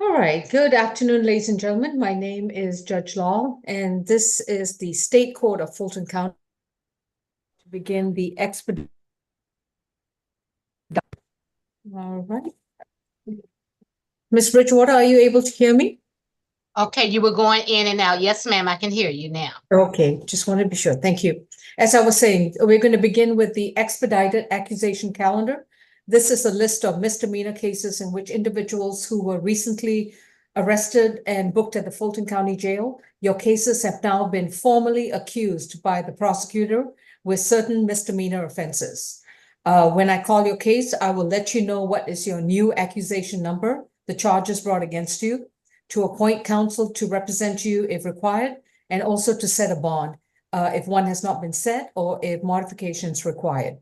All right, good afternoon, ladies and gentlemen. My name is Judge Long, and this is the State Court of Fulton County to begin the expedited. All right. Ms. Bridgewater, are you able to hear me? Okay, you were going in and out. Yes, ma'am, I can hear you now. Okay, just wanted to be sure. Thank you. As I was saying, we're going to begin with the expedited accusation calendar. This is a list of misdemeanor cases in which individuals who were recently arrested and booked at the Fulton County Jail, your cases have now been formally accused by the prosecutor with certain misdemeanor offenses. When I call your case, I will let you know what is your new accusation number, the charges brought against you, to appoint counsel to represent you if required, and also to set a bond if one has not been set or if modifications required.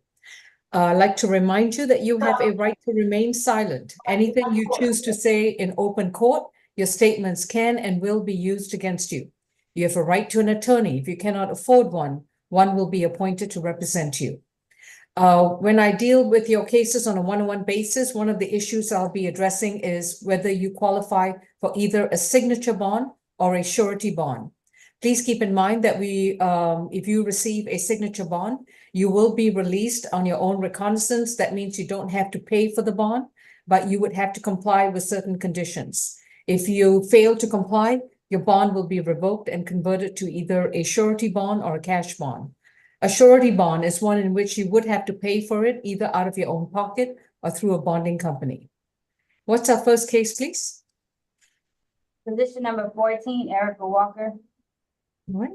I'd like to remind you that you have a right to remain silent. Anything you choose to say in open court, your statements can and will be used against you. You have a right to an attorney. If you cannot afford one, one will be appointed to represent you. When I deal with your cases on a one-on-one basis, one of the issues I'll be addressing is whether you qualify for either a signature bond or a surety bond. Please keep in mind that if you receive a signature bond, you will be released on your own recognizance. That means you don't have to pay for the bond, but you would have to comply with certain conditions. If you fail to comply, your bond will be revoked and converted to either a surety bond or a cash bond. A surety bond is one in which you would have to pay for it either out of your own pocket or through a bonding company. What's our first case, please? Position number 14, Erica Walker. All right.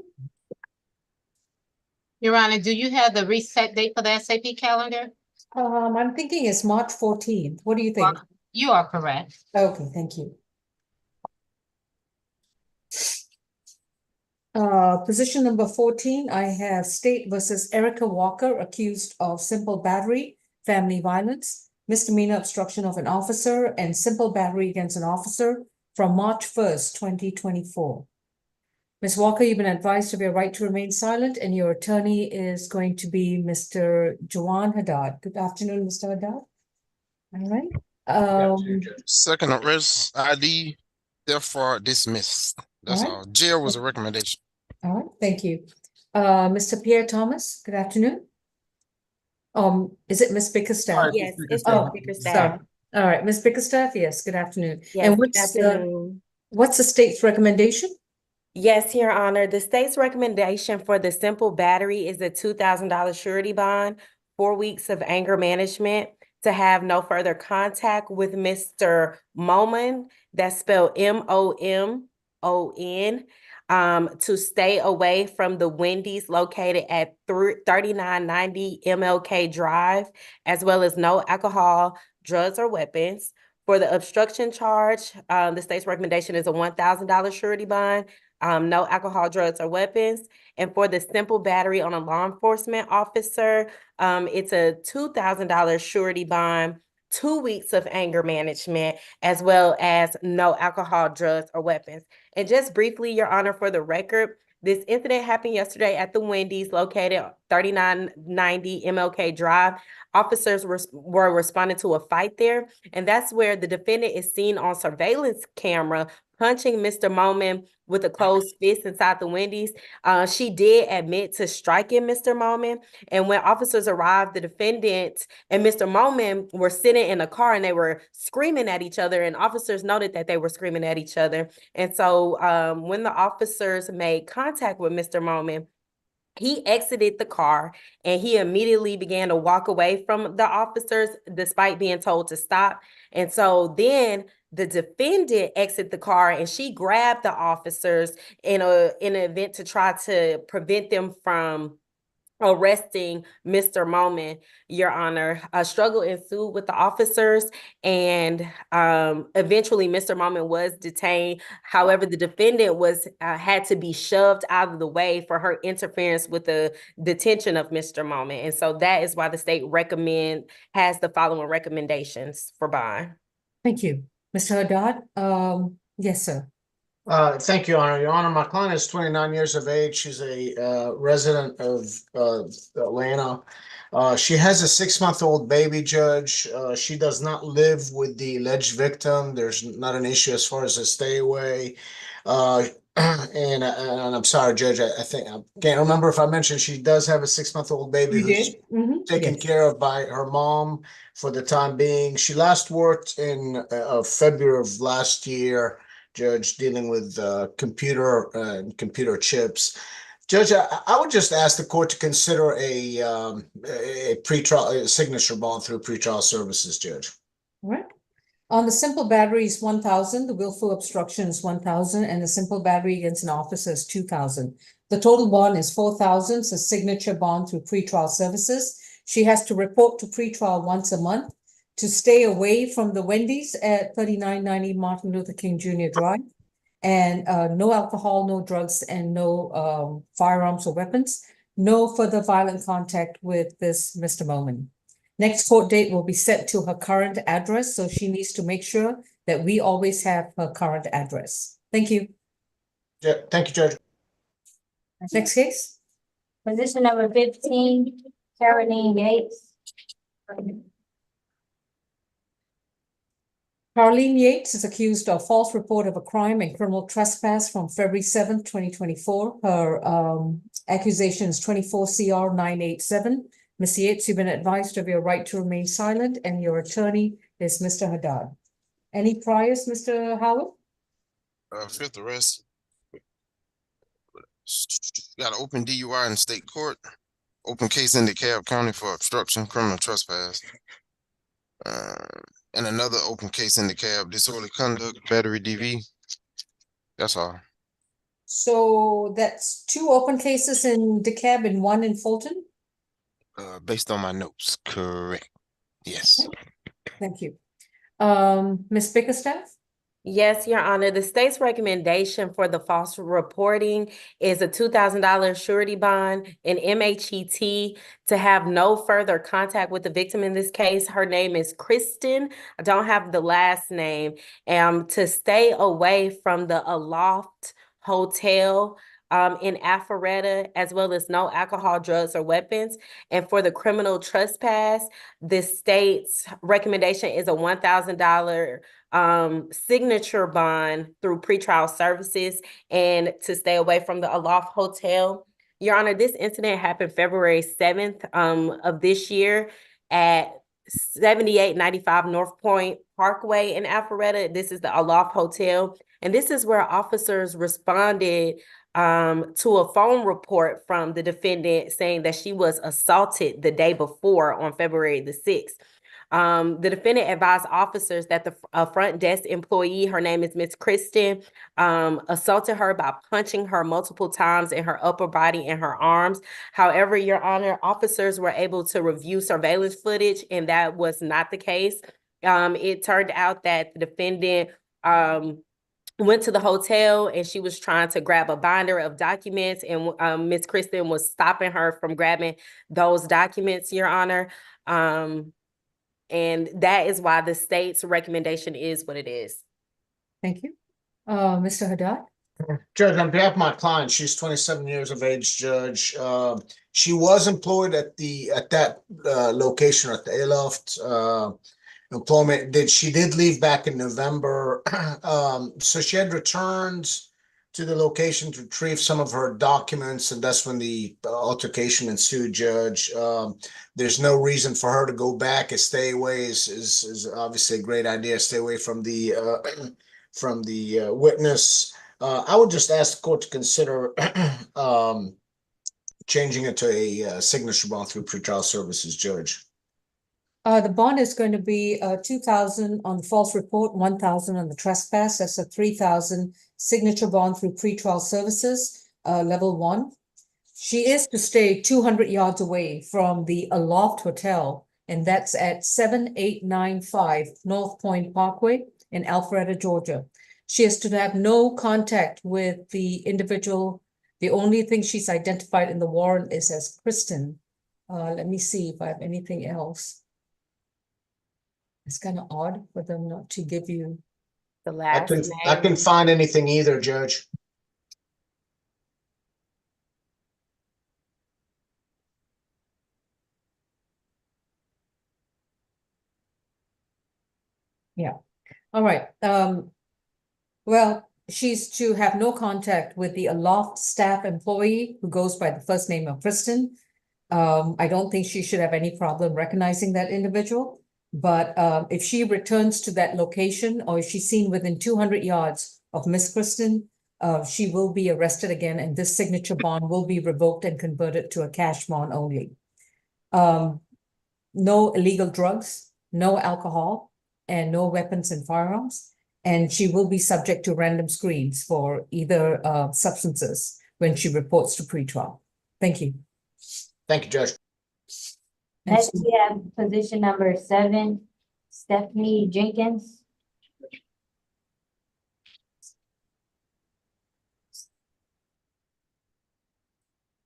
Your Honor, do you have the reset date for the SAP calendar? I'm thinking it's March 14th. What do you think? You are correct. Okay, thank you. Position number 14, I have State versus Erica Walker, accused of simple battery, family violence, misdemeanor obstruction of an officer, and simple battery against an officer from March 1st, 2024. Ms. Walker, you've been advised of your right to remain silent, and your attorney is going to be Mr. Jawan Haddad. Good afternoon, Mr. Haddad. All right. Second arrest ID, therefore dismissed. That's All right. all. Jail was a recommendation. All right, thank you. Mr. Pierre Thomas, good afternoon. Is it Ms. Bickerstaff? Yes, it's Oh, Bickerstaff. sorry. All right, Ms. Bickerstaff, yes, good afternoon. Yes, And good afternoon. what's the state's recommendation? Yes, Your Honor. The state's recommendation for the simple battery is a $2,000 surety bond, 4 weeks of anger management, to have no further contact with Mr. Moman, that's spelled M-O-M-O-N, to stay away from the Wendy's located at 3990 MLK Drive, as well as no alcohol, drugs, or weapons. For the obstruction charge, the state's recommendation is a $1,000 surety bond, no alcohol, drugs, or weapons. And for the simple battery on a law enforcement officer, it's a $2,000 surety bond, 2 weeks of anger management, as well as no alcohol, drugs, or weapons. And just briefly, Your Honor, for the record, this incident happened yesterday at the Wendy's located 3990 MLK Drive. Officers were responding to a fight there, and that's where the defendant is seen on surveillance camera punching Mr. Moman with a closed fist inside the Wendy's. She did admit to striking Mr. Moman, and when officers arrived, the defendant and Mr. Moman were sitting in a car and they were screaming at each other, and officers noted that they were screaming at each other. And so when the officers made contact with Mr. Moman, he exited the car and he immediately began to walk away from the officers despite being told to stop. And so then the defendant exited the car and she grabbed the officers in an event to try to prevent them from arresting Mr. Moman, Your Honor. A struggle ensued with the officers, and eventually Mr. Moman was detained. However, the defendant had to be shoved out of the way for her interference with the detention of Mr. Moman. And so that is why the state has the following recommendations for bond. Thank you. Mr. Haddad, yes, sir. Thank you, Your Honor. Your Honor, my client is 29 years of age. She's a resident of Atlanta. She has a 6-month-old baby, Judge. She does not live with the alleged victim. There's not an issue as far as a stay away. And I'm sorry, Judge, I think I can't remember if I mentioned she does have a 6-month-old baby You who's did? Mhm, taken yes. care of by her mom for the time being. She last worked in February of last year, Judge, dealing with computer chips. Judge, I would just ask the court to consider a pretrial signature bond through pretrial services, Judge. All right. On the simple battery is 1,000, the willful obstruction is 1,000, and the simple battery against an officer is 2,000. The total bond is 4,000, it's a signature bond through pretrial services. She has to report to pretrial once a month, to stay away from the Wendy's at 3990 Martin Luther King Jr. Drive, and no alcohol, no drugs, and no firearms or weapons. No further violent contact with this Mr. Moman. Next court date will be set to her current address, so she needs to make sure that we always have her current address. Thank you. Yeah, thank you, Judge. Next case. Position number 15, Caroline Yates. Carlene Yates is accused of false report of a crime and criminal trespass from February 7th, 2024. Her accusation is 24 CR 987. Ms. Yates, you've been advised of your right to remain silent, and your attorney is Mr. Haddad. Any priors, Mr. Howard? Fifth arrest. Got an open DUI in state court. Open case in DeKalb County for obstruction, criminal trespass. And another open case in DeKalb, disorderly conduct, battery DV. That's all. So that's 2 open cases in DeKalb and 1 in Fulton? Based on my notes, correct. Yes. Thank you. Ms. Bickerstaff? Yes, Your Honor. The state's recommendation for the false reporting is a $2,000 surety bond, an MHET, to have no further contact with the victim in this case. Her name is Kristen. I don't have the last name. To stay away from the Aloft Hotel in Alpharetta, as well as no alcohol, drugs, or weapons. And for the criminal trespass, the state's recommendation is a $1,000 signature bond through pretrial services, and to stay away from the Aloft Hotel. Your Honor, this incident happened February 7th of this year at 7895 North Point Parkway in Alpharetta. This is the Aloft Hotel, and this is where officers responded to a phone report from the defendant saying that she was assaulted the day before on February the 6th. The defendant advised officers that the front desk employee, her name is Miss Kristen, assaulted her by punching her multiple times in her upper body and her arms. However, Your Honor, officers were able to review surveillance footage, and that was not the case. It turned out that the defendant went to the hotel, and she was trying to grab a binder of documents, and Miss Kristen was stopping her from grabbing those documents, Your Honor. And that is why the state's recommendation is what it is. Thank you. Mr. Haddad? Judge, on behalf of my client, she's 27 years of age, Judge. She was employed at that location, at the Aloft employment. She did leave back in November. So she had returned to the location to retrieve some of her documents, and that's when the altercation ensued, Judge. There's no reason for her to go back. A stay away is obviously a great idea. Stay away from the witness. I would just ask the court to consider changing it to a signature bond through pretrial services, Judge. The bond is going to be 2,000 on the false report, 1,000 on the trespass. That's a 3,000 signature bond through pretrial services, level 1. She is to stay 200 yards away from the Aloft Hotel, and that's at 7895 North Point Parkway in Alpharetta, Georgia. She is to have no contact with the individual. The only thing she's identified in the warrant is as Kristen. Let me see if I have anything else. It's kind of odd for them not to give you The I last couldn't, name. I couldn't find anything either, Judge. All right, well, she's to have no contact with the Aloft staff employee who goes by the first name of Kristen. I don't think she should have any problem recognizing that individual. But if she returns to that location or if she's seen within 200 yards of Miss Kristen, she will be arrested again, and this signature bond will be revoked and converted to a cash bond only. No illegal drugs, no alcohol, and no weapons and firearms. And she will be subject to random screens for either substances when she reports to pretrial. Thank you. Thank you, Judge. Next, we have position number 7, Stephanie Jenkins.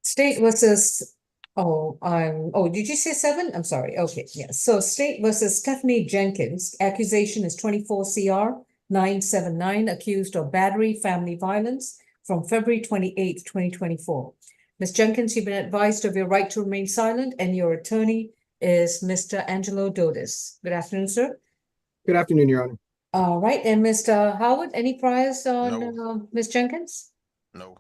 State versus, did you say 7? I'm sorry. Okay, yes. So State versus Stephanie Jenkins, accusation is 24 CR 979, accused of battery, family violence from February 28th, 2024. Ms. Jenkins, you've been advised of your right to remain silent, and your attorney is Mr. Angelo Dotis. Good afternoon, sir. Good afternoon, Your Honor. All right, and Mr. Howard, any priors on No. Ms. Jenkins? No.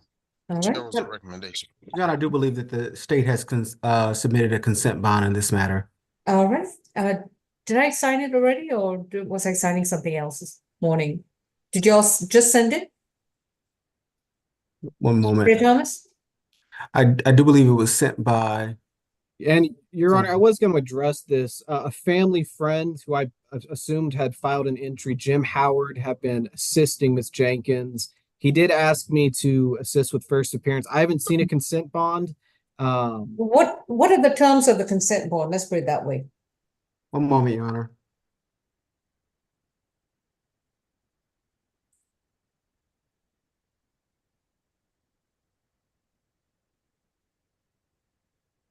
All Chair right. was a recommendation. John, I do believe that the state has submitted a consent bond in this matter. All right. Did I sign it already, or was I signing something else this morning? Did you all just send it, One Chair moment. Thomas? I do believe it was sent by, And Your Honor, I Something. was going to address this. A family friend who I assumed had filed an entry, Jim Howard, have been assisting Ms. Jenkins. He did ask me to assist with first appearance. I haven't seen a consent bond. What are the terms of the consent bond? Let's put it that way. one moment, Your Honor.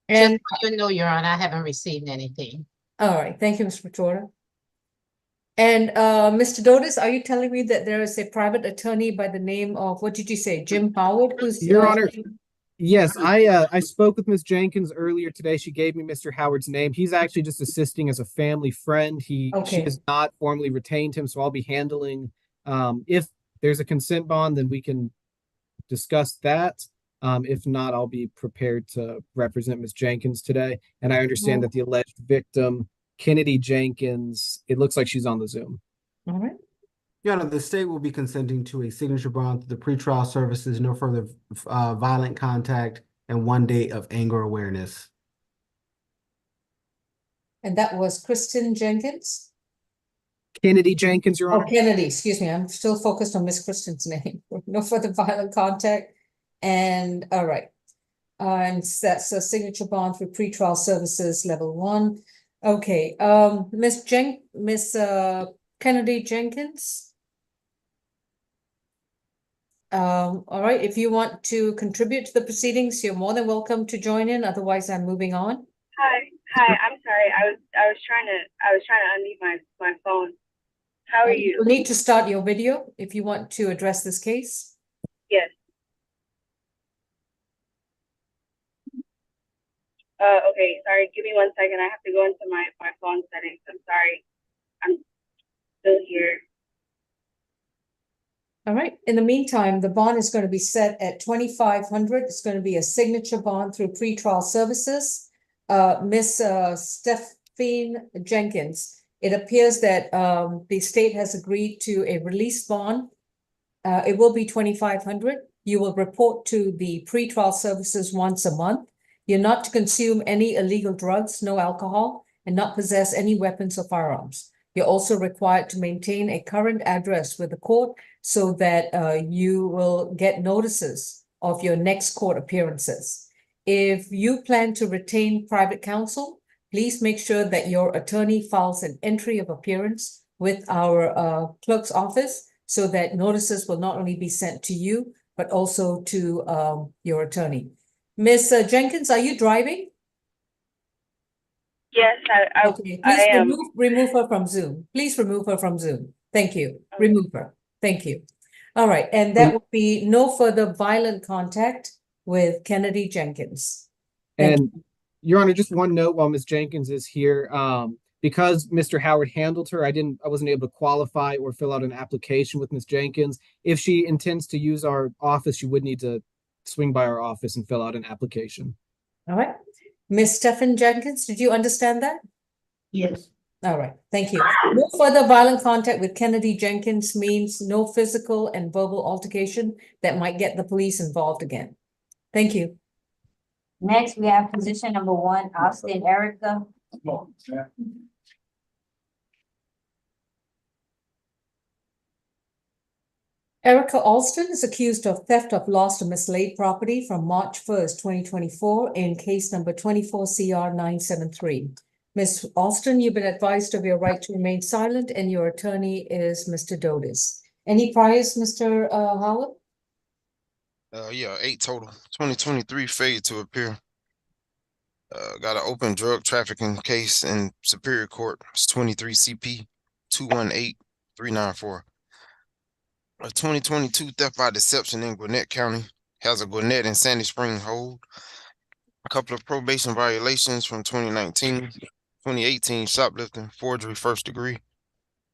And, Just, no, Your Honor, I haven't received anything. all right, thank you, Mr. Retorta. And Mr. Dotis, are you telling me that there is a private attorney by the name of, what did you say, Jim Howard, who's Your Honor, yes, I spoke with Ms. Jenkins earlier today. She gave me Mr. Howard's name. He's actually just assisting as a family friend. She Okay. has not formally retained him, so I'll be handling. If there's a consent bond, then we can discuss that. If not, I'll be prepared to represent Ms. Jenkins today. And I understand that the alleged victim, Kennedy Jenkins, it looks like she's on the Zoom. All right. Your Honor, the state will be consenting to a signature bond through the pretrial services, no further violent contact, and 1 day of anger awareness. And that was Kristen Jenkins? Kennedy Jenkins, Your Oh, Honor. Kennedy, excuse me, I'm still focused on Miss Kristen's name. No further violent contact. And, all right. And that's a signature bond for pretrial services, level 1. Okay, Miss Kennedy Jenkins. All right, if you want to contribute to the proceedings, you're more than welcome to join in. Otherwise, I'm moving on. Hi, I'm sorry. I was trying to unmute my phone. How are you? You'll need to start your video if you want to address this case. Yes. Okay, sorry, give me 1 second. I have to go into my phone settings. I'm sorry. I'm still here. All right, in the meantime, the bond is going to be set at 2,500. It's going to be a signature bond through pretrial services. Miss Stephanie Jenkins, it appears that the state has agreed to a release bond. It will be 2,500. You will report to the pretrial services once a month. You're not to consume any illegal drugs, no alcohol, and not possess any weapons or firearms. You're also required to maintain a current address with the court so that you will get notices of your next court appearances. If you plan to retain private counsel, please make sure that your attorney files an entry of appearance with our clerk's office so that notices will not only be sent to you, but also to your attorney. Miss Jenkins, are you driving? Yes, Okay, I please am. remove her from Zoom. Please remove her from Zoom. Thank you. Okay. Remove her. Thank you. All right, and that would be no further violent contact with Kennedy Jenkins. Thank And Your Honor, just one note while Ms. Jenkins is here. Because Mr. Howard handled her, I wasn't able to qualify or fill out an application with Ms. Jenkins. If she intends to use our office, she would need to swing by our office and fill out an application. All right. Ms. Stephen Jenkins, did you understand that? Yes. All right, thank you. No further violent contact with Kennedy Jenkins means no physical and verbal altercation that might get the police involved again. Thank you. Next, we have position number 1, Austin Erica. Erica Alston is accused of theft of lost or mislaid property from March 1st, 2024 in case number 24 CR 973. Ms. Alston, you've been advised of your right to remain silent and your attorney is Mr. Dotis. Any priors, Mr. Howard? Yeah, 8 total. 2023 failed to appear. Got an open drug trafficking case in Superior Court. It's 23 CP 218394. A 2022 theft by deception in Gwinnett County has a Gwinnett and Sandy Spring hold. A couple of probation violations from 2019, 2018 shoplifting, forgery, first degree,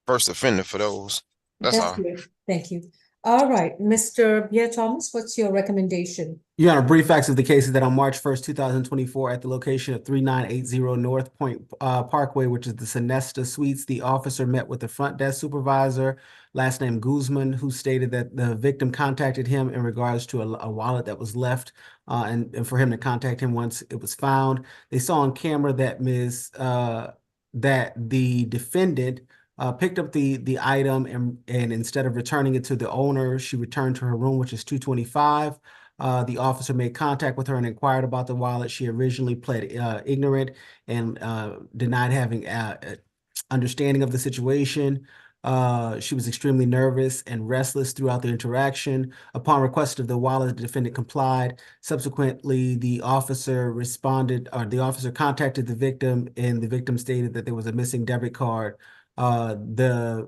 first offender for those. That's all. Great. Thank you. All right, Mr. Pierre Thomas, what's your recommendation? Your Honor, brief facts of the case is that on March 1st, 2024, at the location of 3980 North Point Parkway, which is the Sonesta Suites, the officer met with the front desk supervisor, last name Guzman, who stated that the victim contacted him in regards to a wallet that was left and for him to contact him once it was found. They saw on camera that that the defendant picked up the item and instead of returning it to the owner, she returned to her room, which is 225. The officer made contact with her and inquired about the wallet. She originally pled ignorant and denied having understanding of the situation. She was extremely nervous and restless throughout the interaction. Upon request of the wallet, the defendant complied. Subsequently, the officer contacted the victim, and the victim stated that there was a missing debit card. There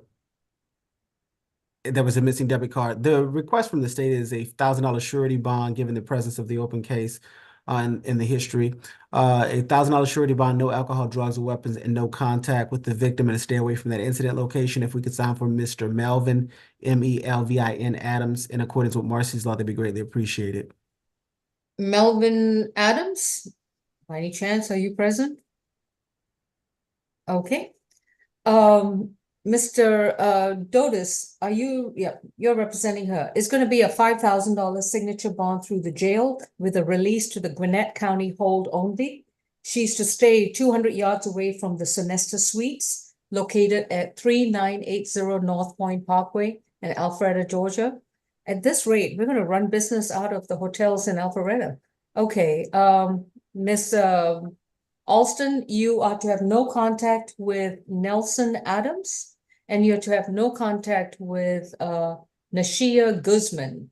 was a missing debit card. The request from the state is a $1,000 surety bond, given the presence of the open case in the history. A $1,000 surety bond, no alcohol, drugs, or weapons, and no contact with the victim, and to stay away from that incident location. If we could sign for Mr. Melvin, Melvin Adams, in accordance with Marcy's law, that'd be greatly appreciated. Melvin Adams, by any chance, are you present? Okay. Mr. Dotis, you're representing her. It's going to be a $5,000 signature bond through the jail with a release to the Gwinnett County hold only. She's to stay 200 yards away from the Sonesta Suites, located at 3980 North Point Parkway in Alpharetta, Georgia. At this rate, we're going to run business out of the hotels in Alpharetta. Okay, Miss Alston, you are to have no contact with Nelson Adams, and you're to have no contact with Nashia Guzman.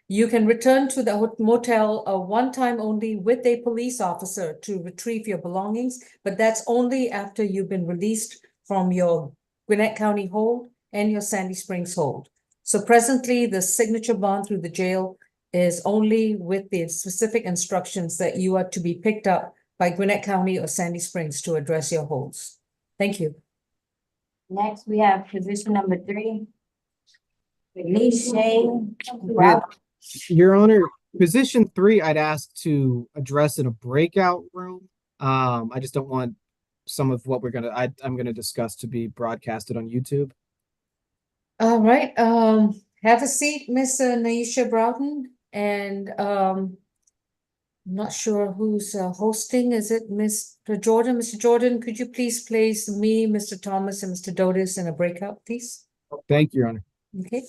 You can return to the motel one time only with a police officer to retrieve your belongings, but that's only after you've been released from your Gwinnett County hold and your Sandy Springs hold. So presently, the signature bond through the jail is only with the specific instructions that you are to be picked up by Gwinnett County or Sandy Springs to address your holds. Thank you. Next, we have position number 3. Release Shay. Your Honor, position 3, I'd ask to address in a breakout room. I just don't want some of what I'm gonna discuss to be broadcasted on YouTube. All right, have a seat, Miss Naisha Broughton, and I'm not sure who's hosting. Is it Mr. Jordan? Mr. Jordan, could you please place me, Mr. Thomas, and Mr. Dotis in a breakout, please? Thank you, Your Honor. Okay.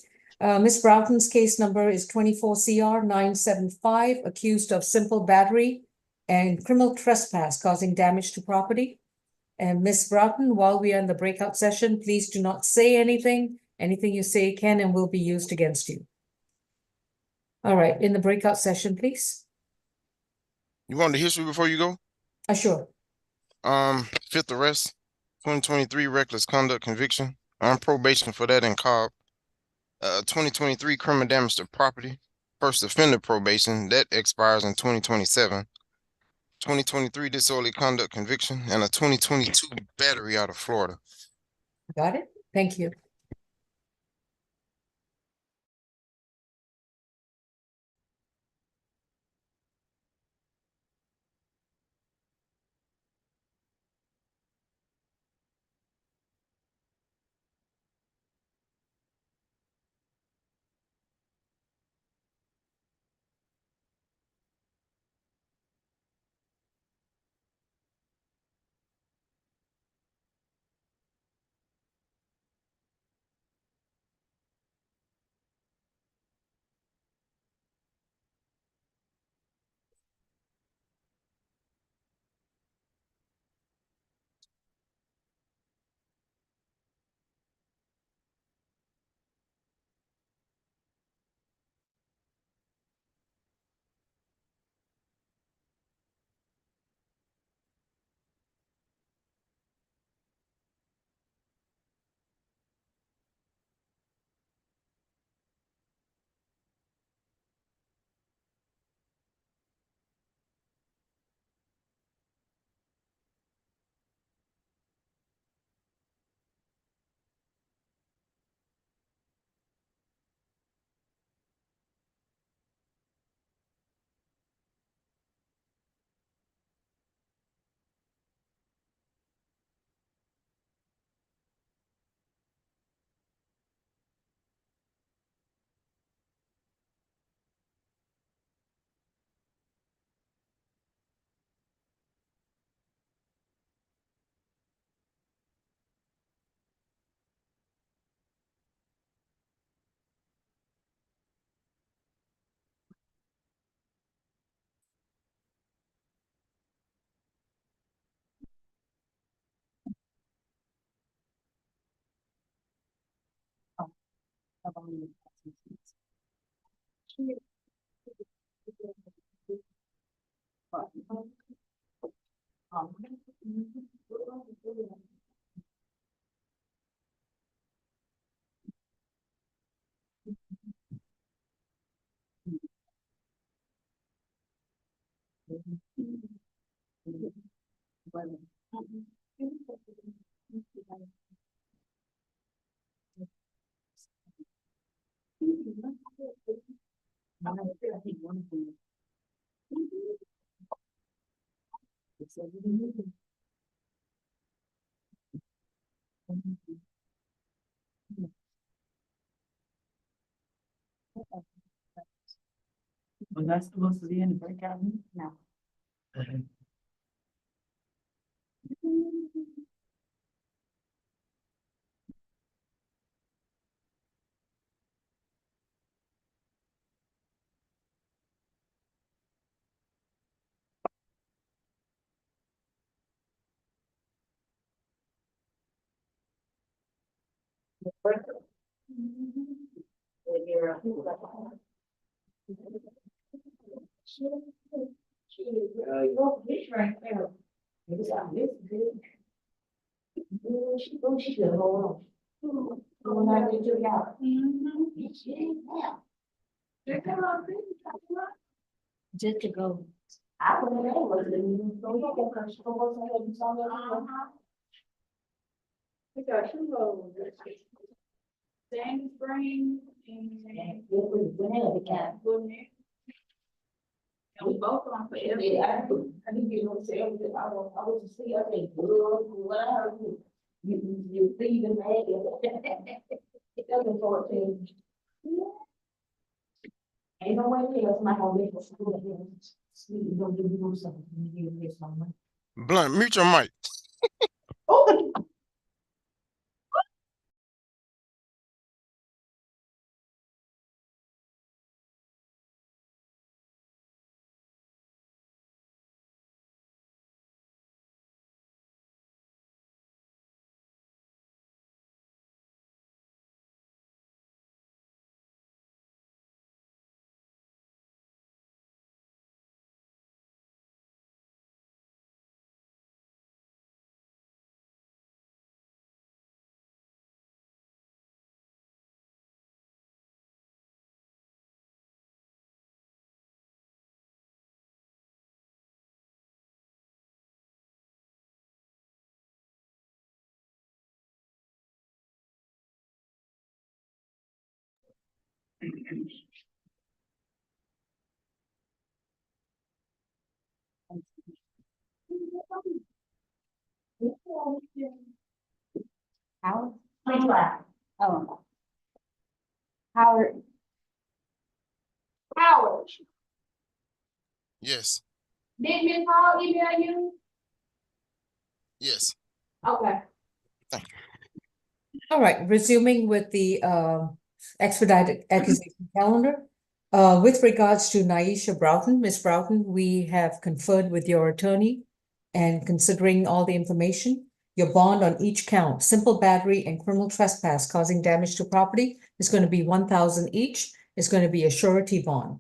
Miss Broughton's case number is 24 CR 975, accused of simple battery and criminal trespass causing damage to property. And Miss Broughton, while we are in the breakout session, please do not say anything. Anything you say can and will be used against you. All right, in the breakout session, please. You want the history before you go? Sure. 5th arrest, 2023 reckless conduct conviction. On probation for that in Cobb. 2023 criminal damage to property, first offender probation, that expires in 2027. 2023 disorderly conduct conviction, and a 2022 battery out of Florida. Got it? Thank you. Was that supposed to be in the breakout room? No. Just to go. I don't know what it means. Don't go because she don't go to the song. We got two roads. Sandy Springs and. And we both on for every. I didn't get no say everything. I was to see, I think, whatever. You see the man. It doesn't 14. Ain't no way else not gonna make us school again. Sleep, don't give you something. You give me something. Blunt, mute your mic. Oh. Howard? Oh. Howard. Howard, Yes, did Ms. Hall email you? yes. Okay. All right, resuming with the expedited accusation calendar. With regards to Naisha Broughton, Ms. Broughton, we have conferred with your attorney and considering all the information, your bond on each count, simple battery and criminal trespass causing damage to property is going to be 1,000 each. It's going to be a surety bond.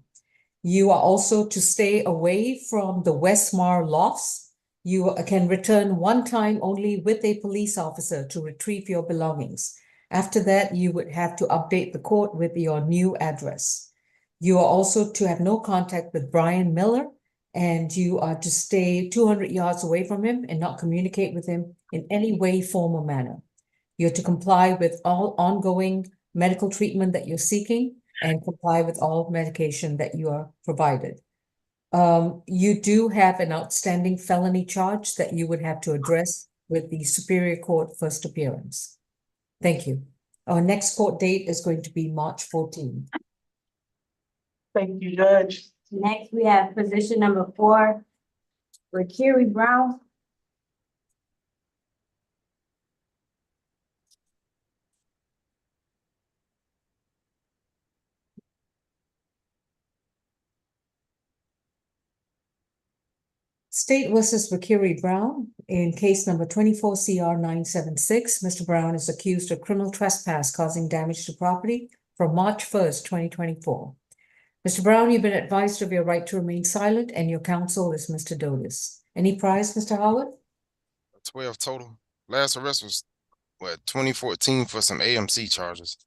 You are also to stay away from the Westmar lofts. You can return one time only with a police officer to retrieve your belongings. After that, you would have to update the court with your new address. You are also to have no contact with Brian Miller, and you are to stay 200 yards away from him and not communicate with him in any way, form, or manner. You're to comply with all ongoing medical treatment that you're seeking and comply with all medication that you are provided. You do have an outstanding felony charge that you would have to address with the Superior Court first appearance. Thank you. Our next court date is going to be March 14. Thank you, Judge. Next, we have position number 4, Kerry Brown. State versus Vakiri Brown in case number 24 CR 976. Mr. Brown is accused of criminal trespass causing damage to property from March 1st, 2024. Mr. Brown, you've been advised of your right to remain silent, and your counsel is Mr. Dotis. Any prize, Mr. Howard? 12 total. Last arrest was 2014 for some AMC charges.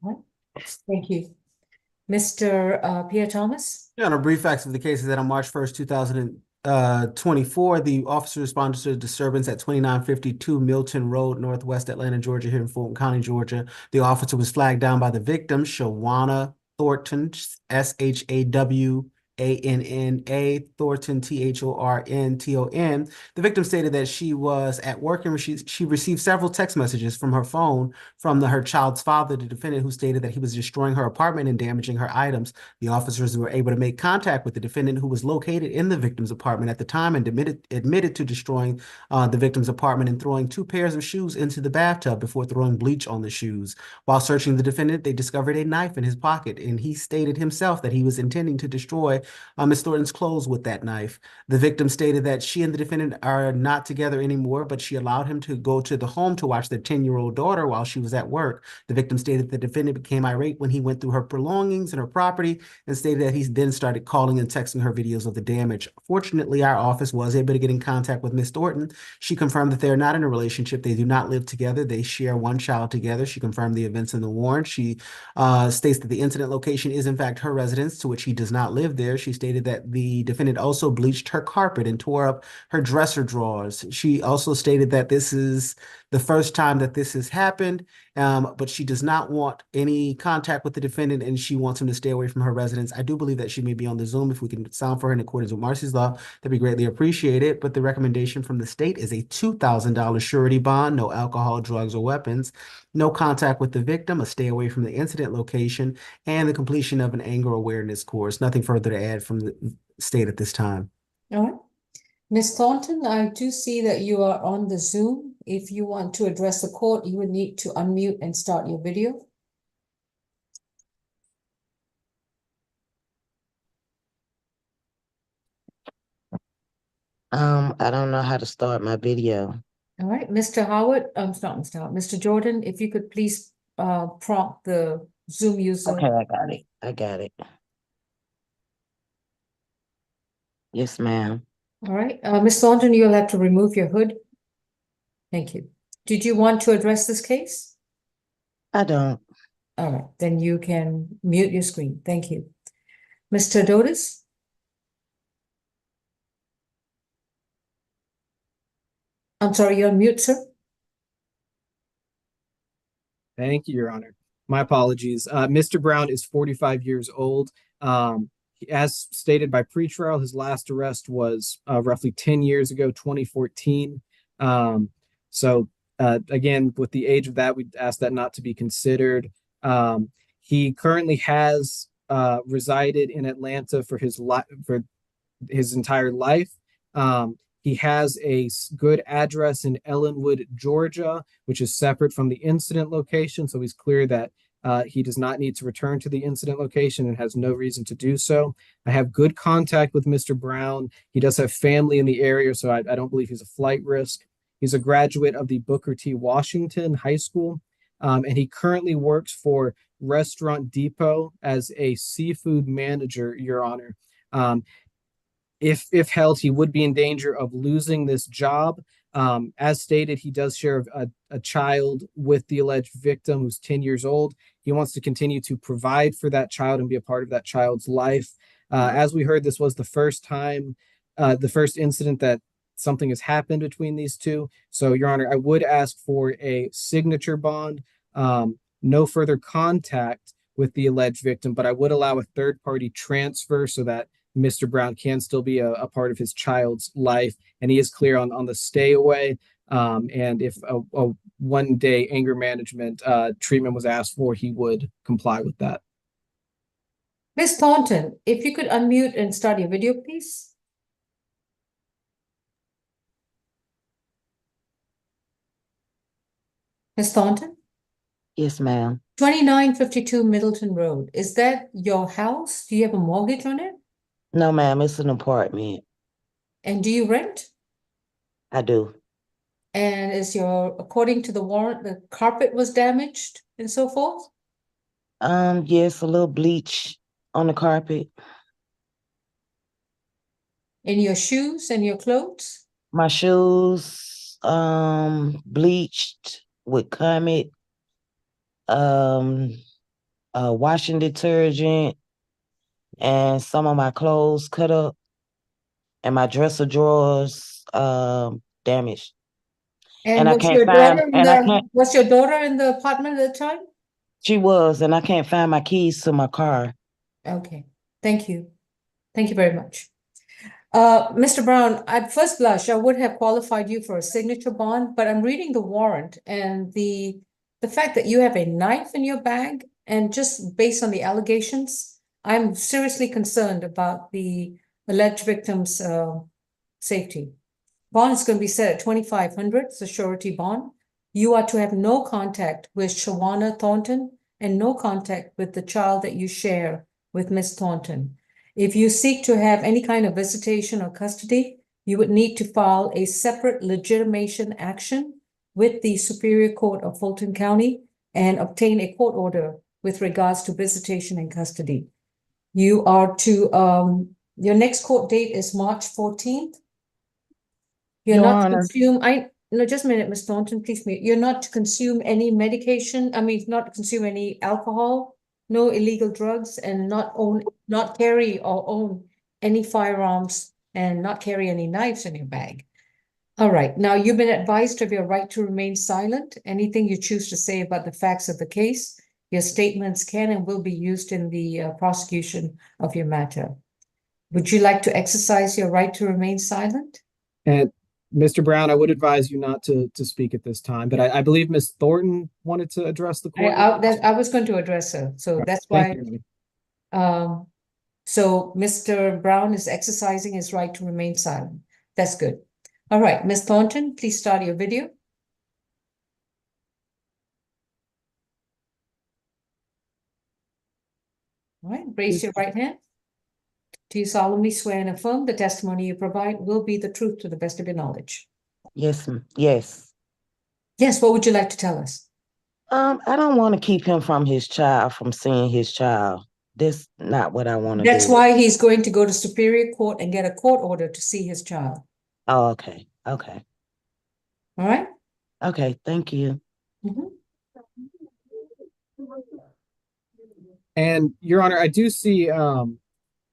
Thank you. Mr. Pierre Thomas? Yeah, on a brief facts of the case is that on March 1st, 2024, the officer responded to a disturbance at 2952 Milton Road, Northwest Atlanta, Georgia, here in Fulton County, Georgia. The officer was flagged down by the victim, Shawana Thornton, SHAWANNA, Thornton, THORNTON. The victim stated that she was at work and she received several text messages from her phone from her child's father, the defendant, who stated that he was destroying her apartment and damaging her items. The officers were able to make contact with the defendant, who was located in the victim's apartment at the time, and admitted to destroying the victim's apartment and throwing 2 pairs of shoes into the bathtub before throwing bleach on the shoes. While searching the defendant, they discovered a knife in his pocket, and he stated himself that he was intending to destroy Ms. Thornton's clothes with that knife. The victim stated that she and the defendant are not together anymore, but she allowed him to go to the home to watch their 10-year-old daughter while she was at work. The victim stated the defendant became irate when he went through her belongings and her property, and stated that he then started calling and texting her videos of the damage. Fortunately, our office was able to get in contact with Ms. Thornton. She confirmed that they are not in a relationship. They do not live together. They share one child together. She confirmed the events in the warrant. She states that the incident location is in fact her residence, to which he does not live there. She stated that the defendant also bleached her carpet and tore up her dresser drawers. She also stated that this is the first time that this has happened, but she does not want any contact with the defendant, and she wants him to stay away from her residence. I do believe that she may be on the Zoom. If we can sound for her in accordance with Marcy's law, that'd be greatly appreciated. But the recommendation from the state is a $2,000 surety bond, no alcohol, drugs, or weapons, no contact with the victim, a stay away from the incident location, and the completion of an anger awareness course. Nothing further to add from the state at this time. All right. Ms. Thornton, I do see that you are on the Zoom. If you want to address the court, you would need to unmute and start your video. I don't know how to start my video. All right, Mr. Howard, not Mr. Howard, Mr. Jordan, if you could please prompt the Zoom user. Okay, I got it. I got it. Yes, ma'am. All right, Ms. Thornton, you'll have to remove your hood. Thank you. Did you want to address this case? I don't. All right, then you can mute your screen. Thank you. Mr. Dotis? I'm sorry, you're on mute, sir? Thank you, Your Honor. My apologies. Mr. Brown is 45 years old. As stated by pretrial, his last arrest was roughly 10 years ago, 2014. So again, with the age of that, we ask that not to be considered. He currently has resided in Atlanta for his entire life. He has a good address in Ellenwood, Georgia, which is separate from the incident location. So he's clear that he does not need to return to the incident location and has no reason to do so. I have good contact with Mr. Brown. He does have family in the area, so I don't believe he's a flight risk. He's a graduate of the Booker T. Washington High School, and he currently works for Restaurant Depot as a seafood manager, Your Honor. If held, he would be in danger of losing this job. As stated, he does share a child with the alleged victim who's 10 years old. He wants to continue to provide for that child and be a part of that child's life. As we heard, this was the first incident that something has happened between these two. So, Your Honor, I would ask for a signature bond, no further contact with the alleged victim, but I would allow a third-party transfer so that Mr. Brown can still be a part of his child's life, and he is clear on the stay away. And if a one-day anger management treatment was asked for, he would comply with that. Ms. Thornton, if you could unmute and start your video, please. Ms. Thornton? Yes, ma'am. 2952 Middleton Road. Is that your house? Do you have a mortgage on it? No, ma'am, it's an apartment. And do you rent? I do. And according to the warrant, the carpet was damaged and so forth? Yes, a little bleach on the carpet. In your shoes and your clothes? My shoes, bleached with Comet, washing detergent, and some of my clothes cut up, and my dresser drawers, damaged. And I was can't your find, daughter and I can't, was your daughter in the apartment at the time? she was, and I can't find my keys to my car. Okay, thank you. Thank you very much. Mr. Brown, at first blush, I would have qualified you for a signature bond, but I'm reading the warrant and the fact that you have a knife in your bag, and just based on the allegations, I'm seriously concerned about the alleged victim's safety. Bond is going to be set at 2,500, it's a surety bond. You are to have no contact with Shawana Thornton and no contact with the child that you share with Miss Thornton. If you seek to have any kind of visitation or custody, you would need to file a separate legitimation action with the Superior Court of Fulton County and obtain a court order with regards to visitation and custody. You are to, your next court date is March 14th. You're Your not to Honor. consume, no, just a minute, Ms. Thornton, please mute. You're not to consume any medication, not to consume any alcohol, no illegal drugs, and not carry or own any firearms, and not carry any knives in your bag. All right, now you've been advised of your right to remain silent. Anything you choose to say about the facts of the case, your statements can and will be used in the prosecution of your matter. Would you like to exercise your right to remain silent? And Mr. Brown, I would advise you not to speak at this time, but I believe Ms. Thornton wanted to address the court. I was going to address her, so that's why. Thank you. So Mr. Brown is exercising his right to remain silent. That's good. All right, Ms. Thornton, please start your video. All right, raise your right hand. Do you solemnly swear and affirm the testimony you provide will be the truth to the best of your knowledge? Yes, yes. Yes, what would you like to tell us? I don't want to keep him from seeing his child. That's not what I want to do. That's why he's going to go to Superior Court and get a court order to see his child. Oh, okay. Okay. All right? Okay, thank you. Mhm. And Your Honor, I do see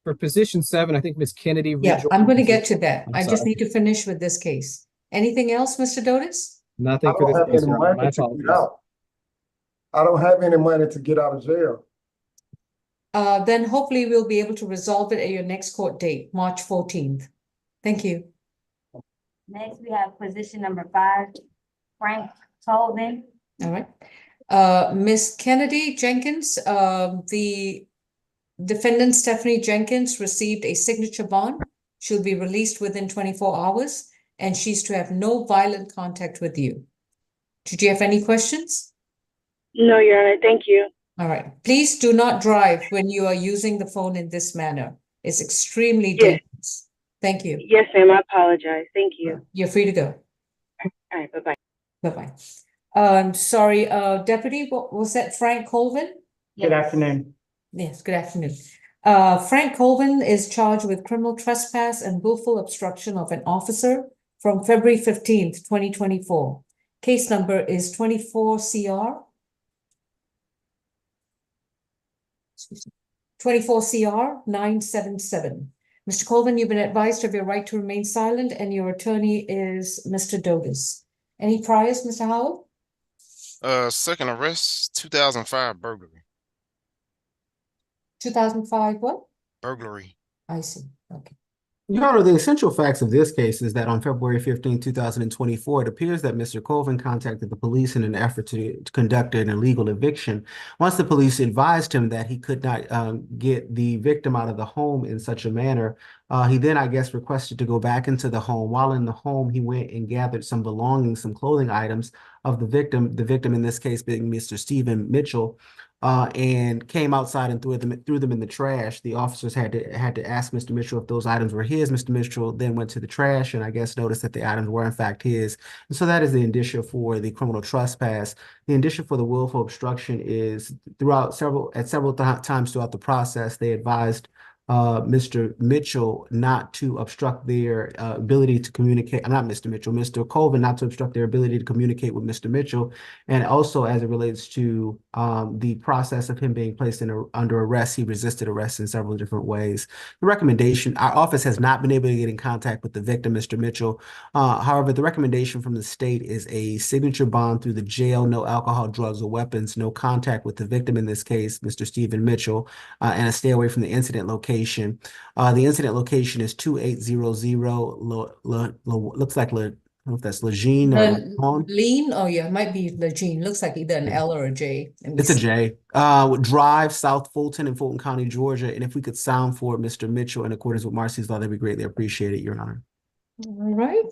for position 7, I think Ms. Kennedy. Yeah, I'm going to get to that. I'm I just sorry. need to finish with this case. Anything else, Mr. Dotis? Nothing for this case, Your Honor. My apologies. I don't have any money to get out of jail. Then hopefully we'll be able to resolve it at your next court date, March 14th. Thank you. Next, we have position number 5, Frank Colvin. All right. Ms. Kennedy Jenkins, the defendant Stephanie Jenkins received a signature bond. She'll be released within 24 hours, and she's to have no violent contact with you. Did you have any questions? No, Your Honor, thank you. All right. Please do not drive when you are using the phone in this manner. It's extremely Yes. dangerous. Thank you. Yes, ma'am, I apologize. Thank you. You're free to go. All right, bye-bye. Bye-bye. Sorry, Deputy, what was that Frank Colvin? Good afternoon. Yes, good afternoon. Frank Colvin is charged with criminal trespass and willful obstruction of an officer from February 15th, 2024. Case number is 24 CR 977. Mr. Colvin, you've been advised of your right to remain silent, and your attorney is Mr. Dotis. Any priors, Mr. Howell? Second arrest, 2005 burglary. 2005 what? Burglary. I see. Okay. Your Honor, the essential facts of this case is that on February 15, 2024, it appears that Mr. Colvin contacted the police in an effort to conduct an illegal eviction. Once the police advised him that he could not get the victim out of the home in such a manner, he then, I guess, requested to go back into the home. While in the home, he went and gathered some belongings, some clothing items of the victim in this case being Mr. Stephen Mitchell. And came outside and threw them in the trash. The officers had to ask Mr. Mitchell if those items were his. Mr. Mitchell then went to the trash and I guess noticed that the items were in fact his. And so that is the indicia for the criminal trespass. The indicia for the willful obstruction is several times throughout the process, they advised Mr. Mitchell not to obstruct their ability to communicate. Not Mr. Mitchell, Mr. Colvin not to obstruct their ability to communicate with Mr. Mitchell. And also as it relates to the process of him being placed under arrest, he resisted arrest in several different ways. The recommendation, our office has not been able to get in contact with the victim, Mr. Mitchell. However, the recommendation from the state is a signature bond through the jail, no alcohol, drugs, or weapons, no contact with the victim in this case, Mr. Stephen Mitchell, and a stay away from the incident location. The incident location is 2800 looks like I don't know if that's Lejeune or Lean? Oh yeah, it might be Lejeune. Looks like either an L or a J. It's a J. Drive, South Fulton in Fulton County, Georgia. And if we could sound for Mr. Mitchell in accordance with Marcy's law, that'd be greatly appreciated, Your Honor. All right.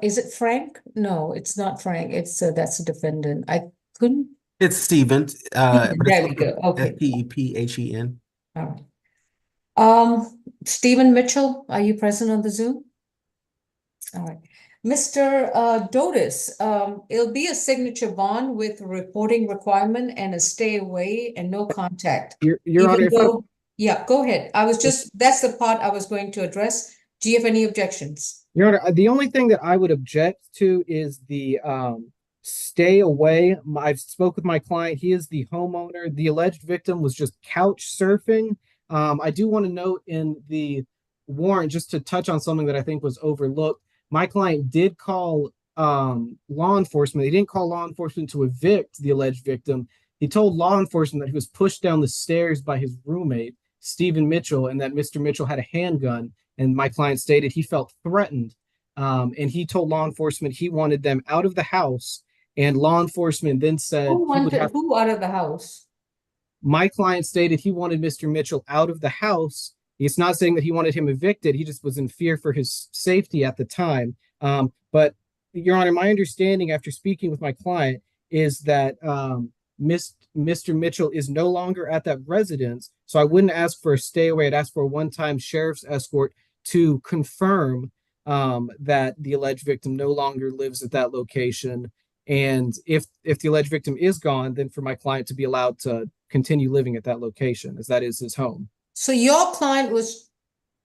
Is it Frank? No, it's not Frank. It's that's a defendant. I couldn't. It's Stephen. There we go. Okay. Stephen. All right. Stephen Mitchell, are you present on the Zoom? All right. Mr. Dotis, it'll be a signature bond with a reporting requirement and a stay away and no contact. Your Honor, yeah, go ahead. That's the part I was going to address. Do you have any objections? Your Honor, the only thing that I would object to is the stay away. I've spoke with my client. He is the homeowner. The alleged victim was just couch surfing. I do want to note in the warrant, just to touch on something that I think was overlooked. My client did call law enforcement. He didn't call law enforcement to evict the alleged victim. He told law enforcement that he was pushed down the stairs by his roommate, Stephen Mitchell, and that Mr. Mitchell had a handgun. And my client stated he felt threatened. And he told law enforcement he wanted them out of the house. And law enforcement then said who out of the house? My client stated he wanted Mr. Mitchell out of the house. He's not saying that he wanted him evicted. He just was in fear for his safety at the time. But Your Honor, my understanding after speaking with my client is that Mr. Mitchell is no longer at that residence. So I wouldn't ask for a stay away. I'd ask for a one-time sheriff's escort to confirm that the alleged victim no longer lives at that location. And if the alleged victim is gone, then for my client to be allowed to continue living at that location, as that is his home. So your client was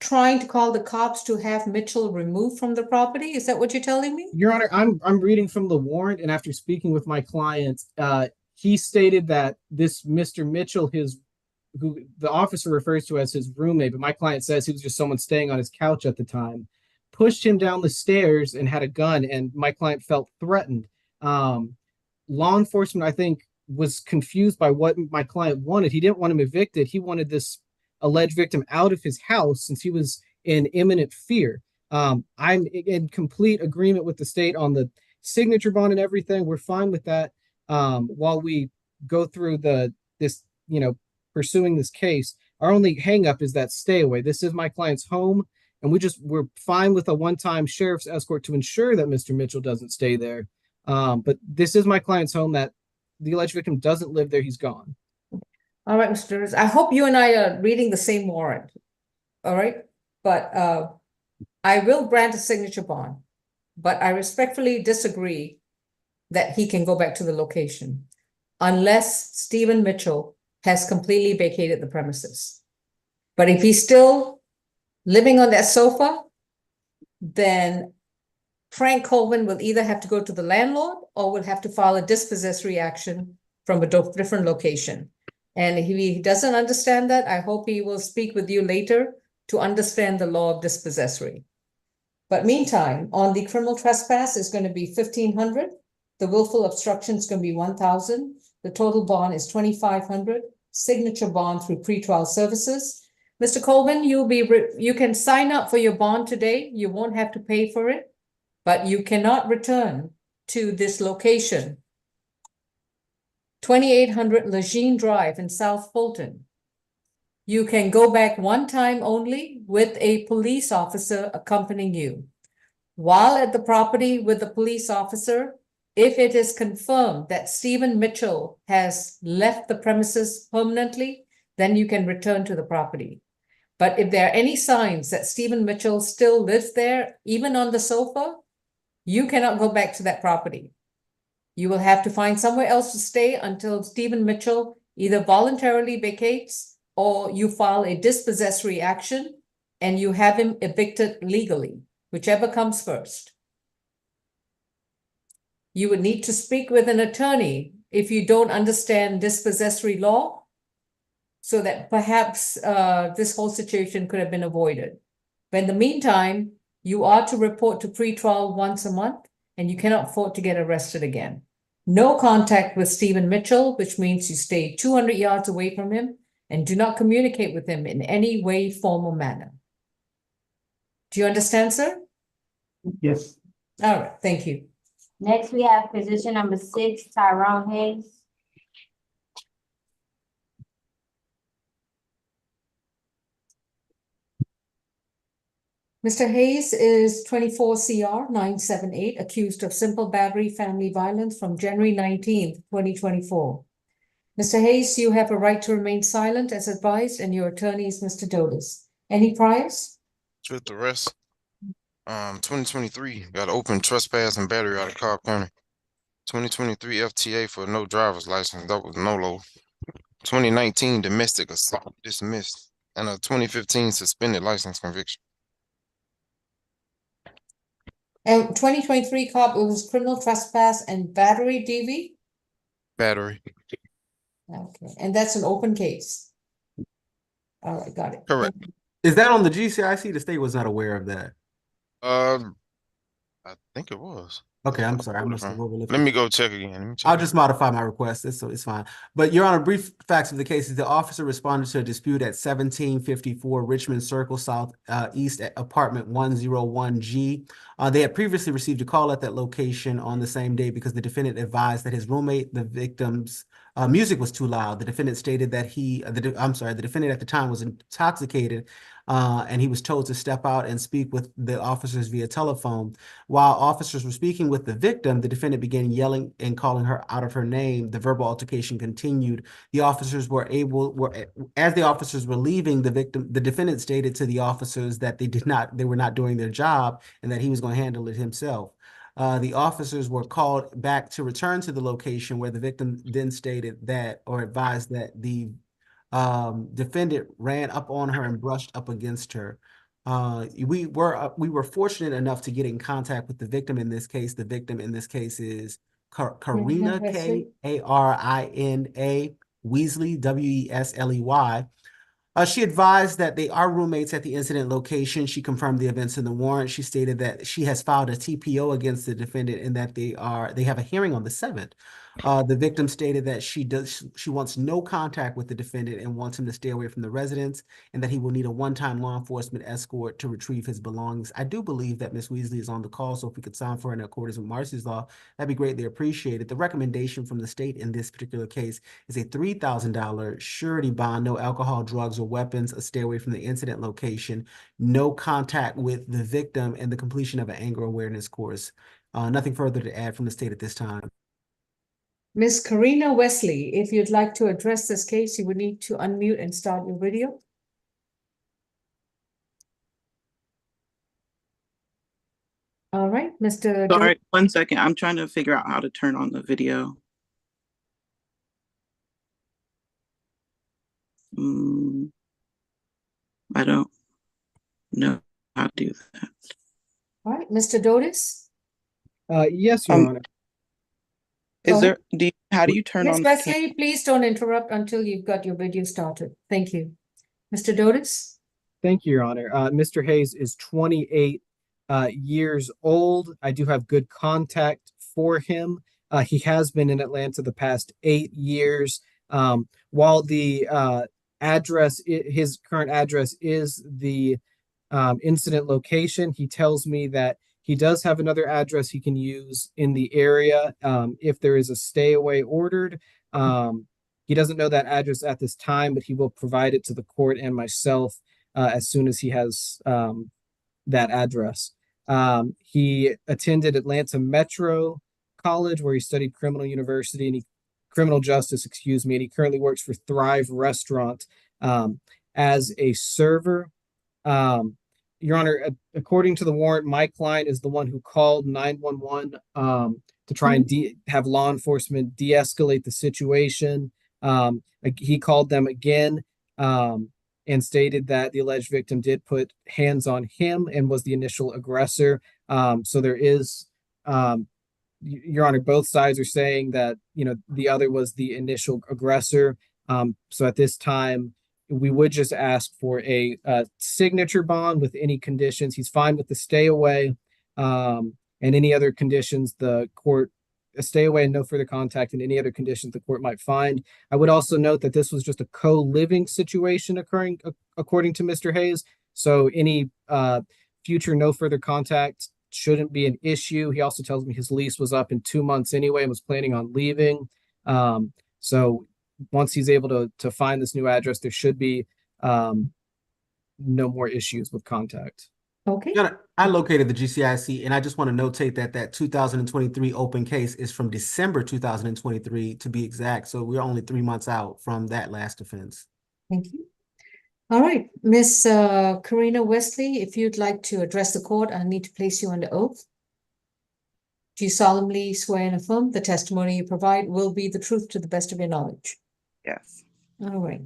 trying to call the cops to have Mitchell removed from the property? Is that what you're telling me? Your Honor, I'm reading from the warrant, and after speaking with my client, he stated that this Mr. Mitchell, who the officer refers to as his roommate, but my client says he was just someone staying on his couch at the time, pushed him down the stairs and had a gun, and my client felt threatened. law enforcement, I think, was confused by what my client wanted. He didn't want him evicted. He wanted this alleged victim out of his house since he was in imminent fear. I'm in complete agreement with the state on the signature bond and everything. We're fine with that. While we go through this, pursuing this case, our only hangup is that stay away. This is my client's home, and we're fine with a one-time sheriff's escort to ensure that Mr. Mitchell doesn't stay there. But this is my client's home. That the alleged victim doesn't live there. He's gone. All right, Mr. Davis, I hope you and I are reading the same warrant. All right, but I will grant a signature bond, but I respectfully disagree that he can go back to the location unless Stephen Mitchell has completely vacated the premises. But if he's still living on that sofa, then Frank Colvin will either have to go to the landlord or will have to file a dispossessory action from a different location. And if he doesn't understand that, I hope he will speak with you later to understand the law of dispossessory. But meantime, on the criminal trespass is going to be 1,500. The willful obstruction is going to be 1,000. The total bond is 2,500. Signature bond through pretrial services. Mr. Colvin, you can sign up for your bond today. You won't have to pay for it, but you cannot return to this location. 2800 Lejeune Drive in South Fulton. You can go back one time only with a police officer accompanying you. While at the property with the police officer, if it is confirmed that Stephen Mitchell has left the premises permanently, then you can return to the property. But if there are any signs that Stephen Mitchell still lives there, even on the sofa, you cannot go back to that property. You will have to find somewhere else to stay until Stephen Mitchell either voluntarily vacates or you file a dispossessory action and you have him evicted legally, whichever comes first. You would need to speak with an attorney if you don't understand dispossessory law, so that perhaps this whole situation could have been avoided. But in the meantime, you are to report to pretrial once a month, and you cannot afford to get arrested again. No contact with Stephen Mitchell, which means you stay 200 yards away from him and do not communicate with him in any way, form, or manner. Do you understand, sir? Yes. All right, thank you. Next, we have position number 6, Tyrone Hayes. Mr. Hayes is 24 CR 978, accused of simple battery family violence from January 19th, 2024. Mr. Hayes, you have a right to remain silent as advised, and your attorney is Mr. Dotis. Any priors? With the rest, 2023 got open trespass and battery out of Cobb County. 2023 FTA for no driver's license, that was NOLO. 2019 domestic assault dismissed, and a 2015 suspended license conviction. And 2023 cop, it was criminal trespass and battery DV? Battery. Okay, and that's an open case. All right, got it. Correct. Is that on the GCIC? The state was not aware of that. I think it was. Okay, I'm sorry. I must have overlooked Let it. me go check again. I'll just modify my request. It's fine. But Your Honor, brief facts of the case is the officer responded to a dispute at 1754 Richmond Circle South East at apartment 101G. They had previously received a call at that location on the same day because the defendant advised that his roommate, the victim's music was too loud. The defendant stated that the defendant at the time was intoxicated and he was told to step out and speak with the officers via telephone. While officers were speaking with the victim, the defendant began yelling and calling her out of her name. The verbal altercation continued. The officers as the officers were leaving the defendant stated to the officers that they were not doing their job and that he was going to handle it himself. The officers were called back to return to the location where the victim then stated that, or advised that the defendant ran up on her and brushed up against her. We were fortunate enough to get in contact with the victim in this case. The victim in this case is Karina, Karina Weasley, Wesley. She advised that they are roommates at the incident location. She confirmed the events in the warrant. She stated that she has filed a TPO against the defendant and that they have a hearing on the 7th. The victim stated that she wants no contact with the defendant and wants him to stay away from the residence, and that he will need a one-time law enforcement escort to retrieve his belongings. I do believe that Ms. Weasley is on the call, so if we could sign for her in accordance with Marcy's law, that'd be greatly appreciated. The recommendation from the state in this particular case is a $3,000 surety bond, no alcohol, drugs, or weapons, a stay away from the incident location, no contact with the victim, and the completion of an anger awareness course. Nothing further to add from the state at this time. Ms. Karina Wesley, if you'd like to address this case, you would need to unmute and start your video. All right, Mr. Sorry, 1 second. I'm trying to figure out how to turn on the video. I don't know how to do that. All right, Mr. Dotis? Yes, Your Honor. Is there, how do you turn Ms. on? Wesley, please don't interrupt until you've got your video started. Thank you. Mr. Dotis? Thank you, Your Honor. Mr. Hayes is 28 years old. I do have good contact for him. He has been in Atlanta the past 8 years. While the address, his current address is the incident location, he tells me that he does have another address he can use in the area if there is a stay away ordered. He doesn't know that address at this time, but he will provide it to the court and myself as soon as he has that address. He attended Atlanta Metro College, where he studied criminal justice, and he currently works for Thrive Restaurant as a server. Your Honor, according to the warrant, my client is the one who called 911 to try and have law enforcement de-escalate the situation. He called them again and stated that the alleged victim did put hands on him and was the initial aggressor. So there is, Your Honor, both sides are saying that, the other was the initial aggressor. So at this time, we would just ask for a signature bond with any conditions. He's fine with the stay away and any other conditions the court, a stay away and no further contact, and any other conditions the court might find. I would also note that this was just a co-living situation occurring according to Mr. Hayes. So any future no further contact shouldn't be an issue. He also tells me his lease was up in 2 months anyway and was planning on leaving. So once he's able to find this new address, there should be no more issues with contact. Okay. I located the GCIC, and I just want to notate that 2023 open case is from December 2023 to be exact. So we're only 3 months out from that last offense. Thank you. All right, Miss Karina Wesley, if you'd like to address the court, I need to place you under oath. Do you solemnly swear and affirm the testimony you provide will be the truth to the best of your knowledge? Yes. All right.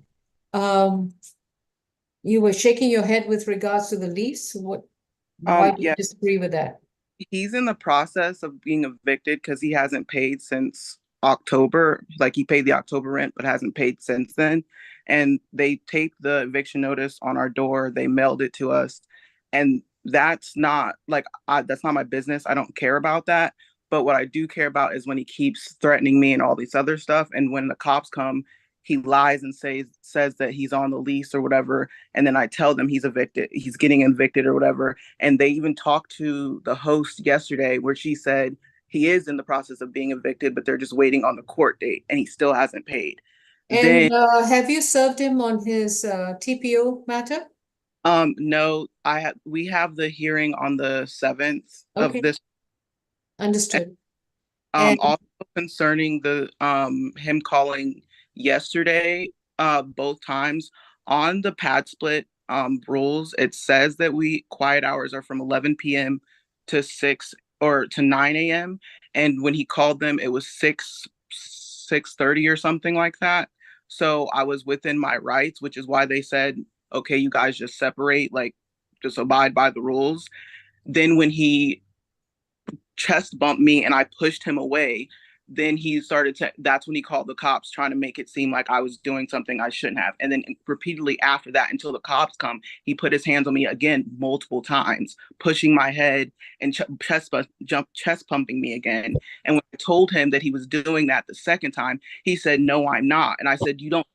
You were shaking your head with regards to the lease. Why do you disagree with that? He's in the process of being evicted because he hasn't paid since October. Like, he paid the October rent, but hasn't paid since then. And they taped the eviction notice on our door. They mailed it to us. And that's not that's not my business. I don't care about that. But what I do care about is when he keeps threatening me and all this other stuff. And when the cops come, he lies and says that he's on the lease or whatever. And then I tell them he's getting evicted or whatever. And they even talked to the host yesterday where she said he is in the process of being evicted, but they're just waiting on the court date and he still hasn't paid. And have you served him on his TPO matter? No, we have the hearing on the 7th of this. Understood. Also concerning the him calling yesterday, both times on the pad split rules, it says that quiet hours are from 11 p.m. to 6 or to 9 a.m. And when he called them, it was 6:30 or something like that. So I was within my rights, which is why they said, okay, you guys just separate, just abide by the rules. Then when he chest bumped me and I pushed him away, then that's when he called the cops, trying to make it seem like I was doing something I shouldn't have. And then repeatedly after that, until the cops come, he put his hands on me again multiple times, pushing my head and chest pumping me again. And when I told him that he was doing that the second time, he said, "No, I'm not." And I said, "You don't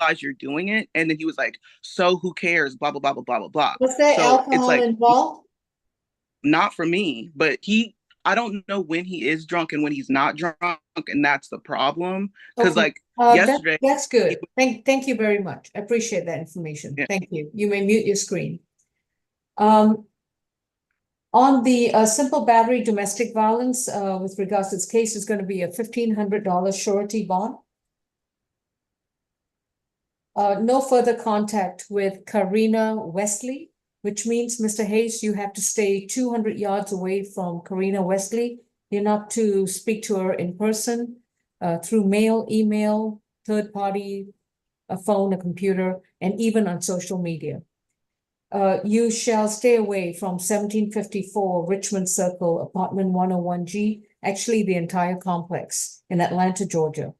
realize you're doing it?" And then he was like, "So who cares? Blah, blah, blah, blah, blah, blah, blah." Was there So it's alcohol like, involved? not for me, but I don't know when he is drunk and when he's not drunk, and that's the problem. Because Okay. like That, yesterday, that's good. Thank you very much. I appreciate that information. Yeah. Thank you. You may mute your screen. On the simple battery domestic violence, with regards to this case, is going to be a $1,500 surety bond. No further contact with Karina Wesley, which means, Mr. Hayes, you have to stay 200 yards away from Karina Wesley. You're not to speak to her in person, through mail, email, third party, a phone, a computer, and even on social media. You shall stay away from 1754 Richmond Circle, apartment 101G, actually the entire complex in Atlanta, Georgia.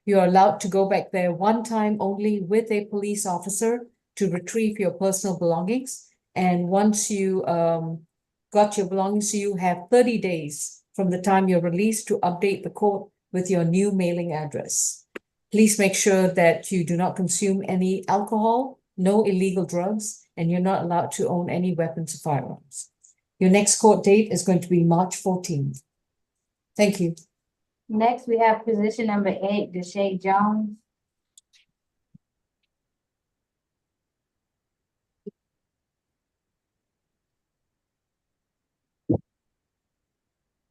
You are allowed to go back there one time only with a police officer to retrieve your personal belongings. And once you got your belongings, you have 30 days from the time you're released to update the court with your new mailing address. Please make sure that you do not consume any alcohol, no illegal drugs, and you're not allowed to own any weapons or firearms. Your next court date is going to be March 14th. Thank you. Next, we have position number 8, Deshae Jones.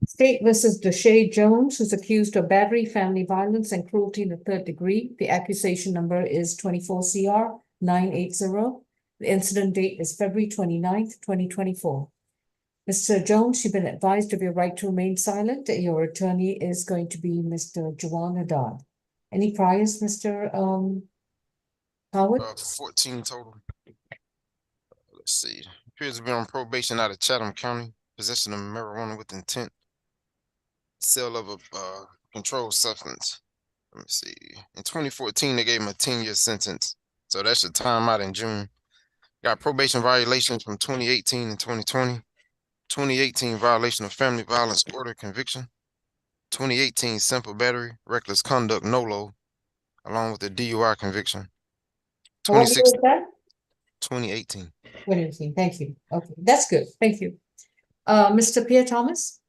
State versus Deshae Jones, who's accused of battery, family violence, and cruelty in the third degree. The accusation number is 24 CR 980. The incident date is February 29th, 2024. Mr. Jones, you've been advised of your right to remain silent. Your attorney is going to be Mr. Jawan Haddad. Any priors, Mr. Howard? 14 total. Let's see. Appears to be on probation out of Chatham County. Possession of marijuana with intent. Sale of a controlled substance. Let me see. In 2014, they gave him a 10-year sentence. So that should time out in June. Got probation violations from 2018 and 2020. 2018 violation of family violence order conviction. 2018 simple battery, reckless conduct, NOLO, along with the DUI conviction. What year is that? 2018. 2018. Thank you. Okay, that's good. Thank you. Mr. Pierre Thomas?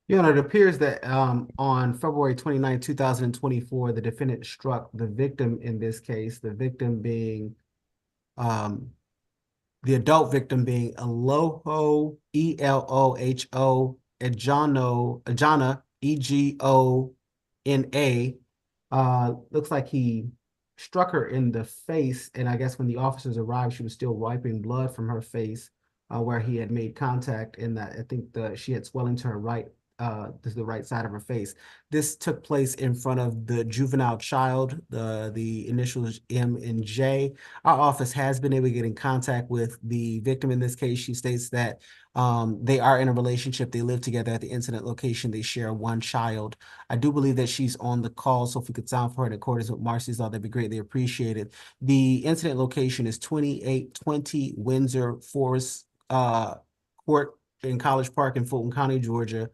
Your Honor, it appears that on February 29, 2024, the defendant struck the victim in this case, the victim being the adult victim being Eloho, Eloho, Ejana, Egona. Looks like he struck her in the face, and I guess when the officers arrived, she was still wiping blood from her face, where he had made contact, and that I think she had swelling to her right, to the right side of her face. This took place in front of the juvenile child, the initials M and J. Our office has been able to get in contact with the victim in this case. She states that they are in a relationship. They live together at the incident location. They share one child. I do believe that she's on the call, so if we could sound for her in accordance with Marcy's law, that'd be greatly appreciated. The incident location is 2820 Windsor Forest Court in College Park in Fulton County, Georgia.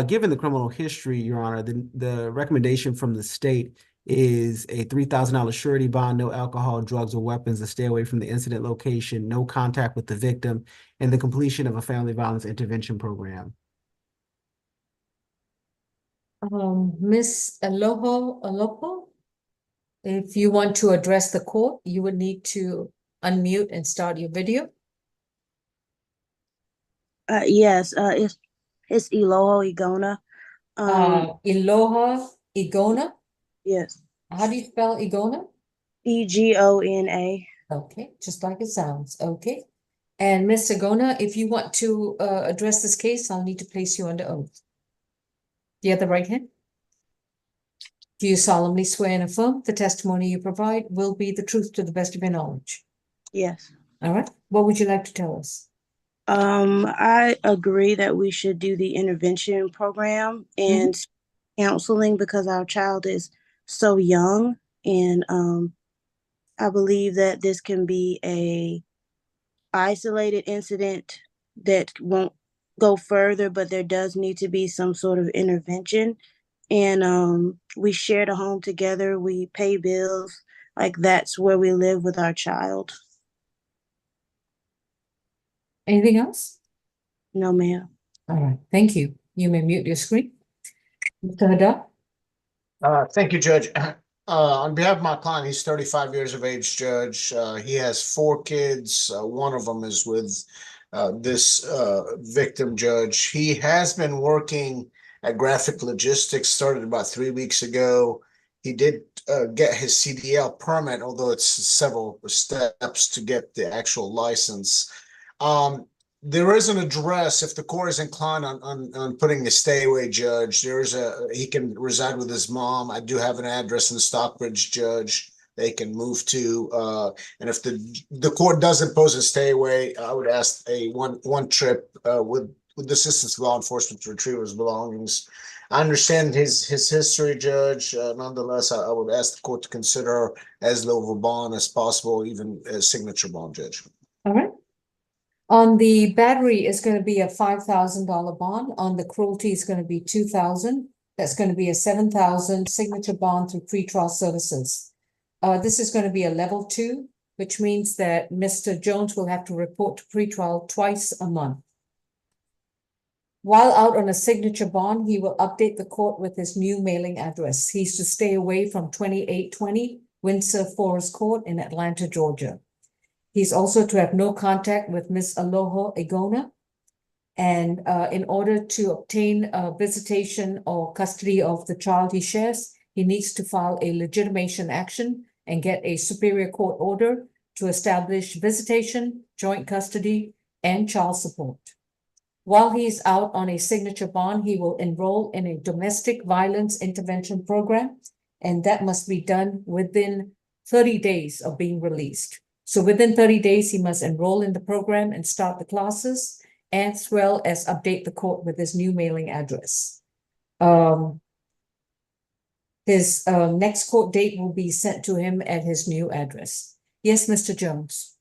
Given the criminal history, Your Honor, the recommendation from the state is a $3,000 surety bond, no alcohol, drugs, or weapons, to stay away from the incident location, no contact with the victim, and the completion of a family violence intervention program. Miss Eloho, if you want to address the court, you would need to unmute and start your video. Yes, it's Eloho Egona. Eloha Egona. Yes. How do you spell Egona? Egona. Okay, just like it sounds. Okay. And Ms. Egona, if you want to address this case, I'll need to place you under oath. Do you have the right hand? Do you solemnly swear and affirm the testimony you provide will be the truth to the best of your knowledge? Yes. All right. What would you like to tell us? I agree that we should do the intervention program and counseling because our child is so young. And I believe that this can be a isolated incident that won't go further, but there does need to be some sort of intervention. And we share the home together, we pay bills, like that's where we live with our child. Anything else? No, ma'am. All right, thank you. You may mute your screen. Mr. Haddad? Thank you, Judge. On behalf of my client, he's 35 years of age, Judge. He has 4 kids. One of them is with this victim, Judge. He has been working at Graphic Logistics, started about 3 weeks ago. He did get his CDL permit, although it's several steps to get the actual license. There is an address if the court is inclined on putting a stay away, Judge. He can reside with his mom. I do have an address in Stockbridge, Judge. They can move to. And if the court does impose a stay away, I would ask a one trip with the assistance of law enforcement to retrieve his belongings. I understand his history, Judge. Nonetheless, I would ask the court to consider as low of a bond as possible, even a signature bond, Judge. All right. On the battery is going to be a $5,000 bond. On the cruelty is going to be $2,000. That's going to be a $7,000 signature bond through pretrial services. This is going to be a level 2, which means that Mr. Jones will have to report to pretrial twice a month. While out on a signature bond, he will update the court with his new mailing address. He's to stay away from 2820 Windsor Forest Court in Atlanta, Georgia. He's also to have no contact with Miss Aloha Igona. And in order to obtain visitation or custody of the child he shares, he needs to file a legitimation action and get a superior court order to establish visitation, joint custody, and child support. While he's out on a signature bond, he will enroll in a domestic violence intervention program, and that must be done within 30 days of being released. So within 30 days, he must enroll in the program and start the classes, as well as update the court with his new mailing address. His next court date will be sent to him at his new address. Yes, Mr. Jones.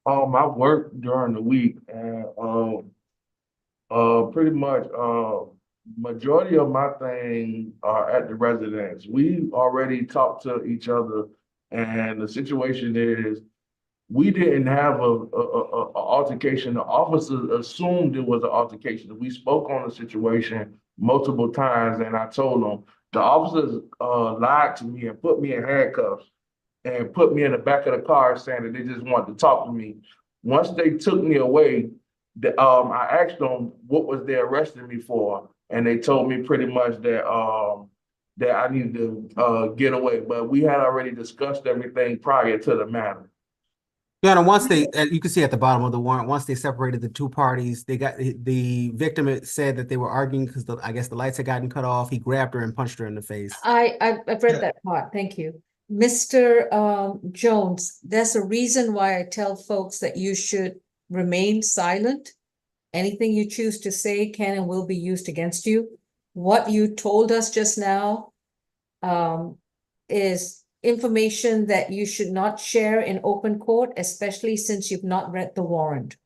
I work during the week and pretty much majority of my things are at the residence. We already talked to each other, and the situation is we didn't have a altercation. The officers assumed it was an altercation. We spoke on the situation multiple times, and I told them the officers lied to me and put me in handcuffs and put me in the back of the car saying that they just wanted to talk to me. Once they took me away, I asked them what was they arresting me for, and they told me pretty much that that I needed to get away. But we had already discussed everything prior to the matter. Yeah, and once they, you can see at the bottom of the warrant, once they separated the two parties, they got the victim said that they were arguing because I guess the lights had gotten cut off. He grabbed her and punched her in the face. I've read that part. Thank you. Mr. Jones, there's a reason why I tell folks that you should remain silent. Anything you choose to say can and will be used against you. What you told us just now is information that you should not share in open court, especially since you've not read the warrant.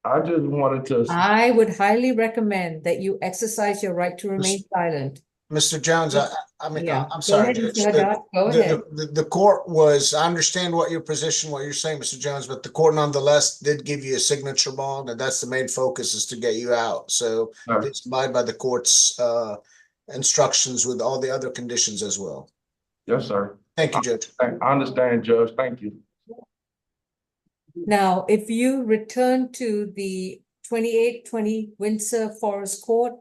I just wanted to. I would highly recommend that you exercise your right to remain silent. Mr. Jones, I mean, Yeah. I'm sorry, Go ahead, Judge. Mr. Haddad. Go ahead. The court was, I understand what your position, what you're saying, Mr. Jones, but the court nonetheless did give you a signature bond, and that's the main focus is to get you out. So please abide by the court's instructions with all the other conditions as well. Yes, sir. Thank you, Judge. I understand, Judge. Thank you. Now, if you return to the 2820 Windsor Forest Court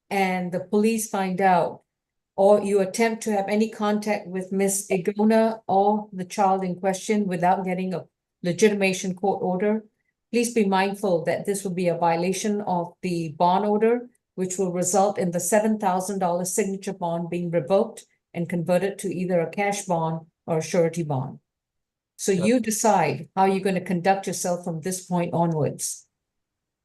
and the police find out, or you attempt to have any contact with Miss Igona or the child in question without getting a legitimation court order, please be mindful that this will be a violation of the bond order, which will result in the $7,000 signature bond being revoked and converted to either a cash bond or a surety bond. So you decide how you're going to conduct yourself from this point onwards.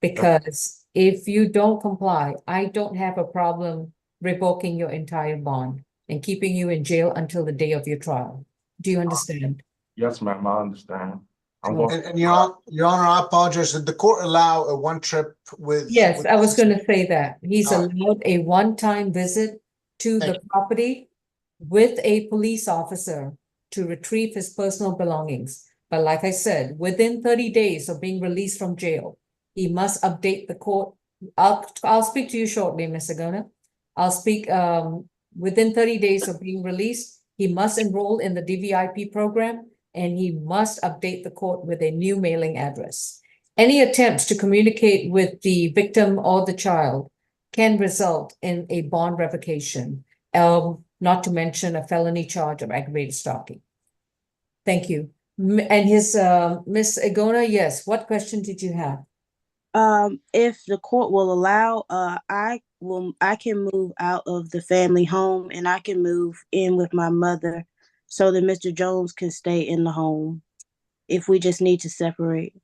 Because if you don't comply, I don't have a problem revoking your entire bond and keeping you in jail until the day of your trial. Do you understand? Yes, ma'am, I understand. I'm Sure. going. And Your Honor, I apologize. Did the court allow a one trip with? Yes, I was gonna say that. He's All right. allowed a one-time visit to Thank the property with a police officer to retrieve his personal belongings. But like I said, within 30 days of being released from jail, he must update the court. I'll speak to you shortly, Ms. Agona. I'll speak, within 30 days of being released, he must enroll in the DVIP program and he must update the court with a new mailing address. Any attempts to communicate with the victim or the child can result in a bond revocation, not to mention a felony charge of aggravated stalking. Thank you. And Miss Agona, yes, what question did you have? If the court will allow, I can move out of the family home and I can move in with my mother so that Mr. Jones can stay in the home if we just need to separate.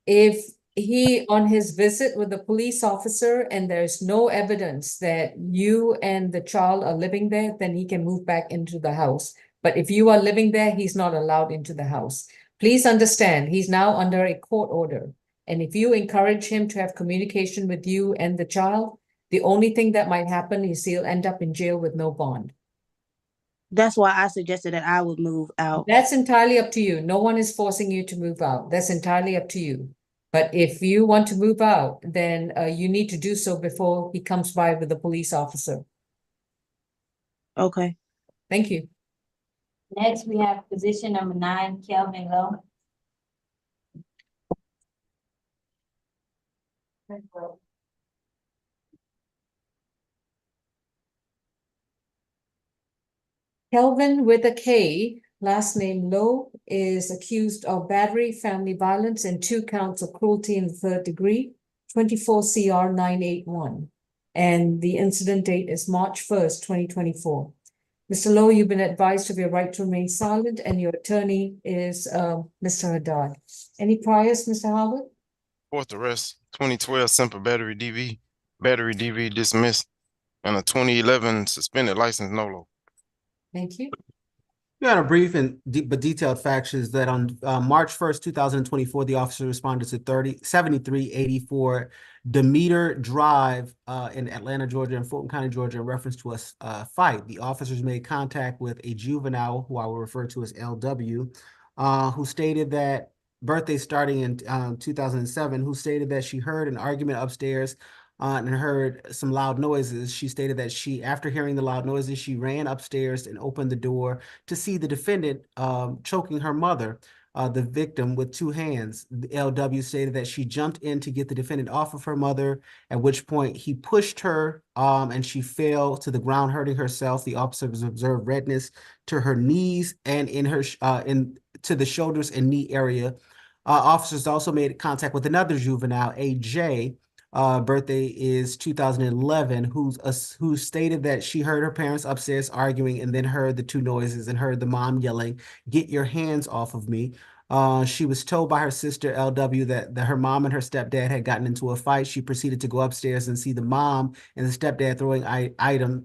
If he, on his visit with the police officer and there's no evidence that you and the child are living there, then he can move back into the house. But if you are living there, he's not allowed into the house. Please understand, he's now under a court order. And if you encourage him to have communication with you and the child, the only thing that might happen is he'll end up in jail with no bond. That's why I suggested that I would move out. That's entirely up to you. No one is forcing you to move out. That's entirely up to you. But if you want to move out, then you need to do so before he comes by with a police officer. Okay. Thank you. Next, we have position number 9, Kelvin Lowe. Kelvin with a K, last name Lowe, is accused of battery, family violence, and 2 counts of cruelty in the 3rd degree, 24 CR 981. And the incident date is March 1st, 2024. Mr. Lowe, you've been advised of your right to remain silent, and your attorney is Mr. Haddad. Any priors, Mr. Howard? Fourth arrest, 2012 Semper battery DV dismissed, and a 2011 suspended license nolo. Thank you. We got a brief and but detailed facts is that on March 1st, 2024, the officer responded to 7384 Demeter Drive in Atlanta, Georgia, and Fulton County, Georgia, in reference to a fight. The officers made contact with a juvenile, who I will refer to as LW, who stated that birthday starting in 2007, who stated that she heard an argument upstairs and heard some loud noises. She stated that after hearing the loud noises, she ran upstairs and opened the door to see the defendant choking her mother, the victim, with 2 hands. The LW stated that she jumped in to get the defendant off of her mother, at which point he pushed her and she fell to the ground, hurting herself. The officers observed redness to her knees and to the shoulders and knee area. Officers also made contact with another juvenile, AJ, birthday is 2011, who stated that she heard her parents upstairs arguing and then heard the 2 noises and heard the mom yelling, "Get your hands off of me." She was told by her sister LW that her mom and her stepdad had gotten into a fight. She proceeded to go upstairs and see the mom and the stepdad throwing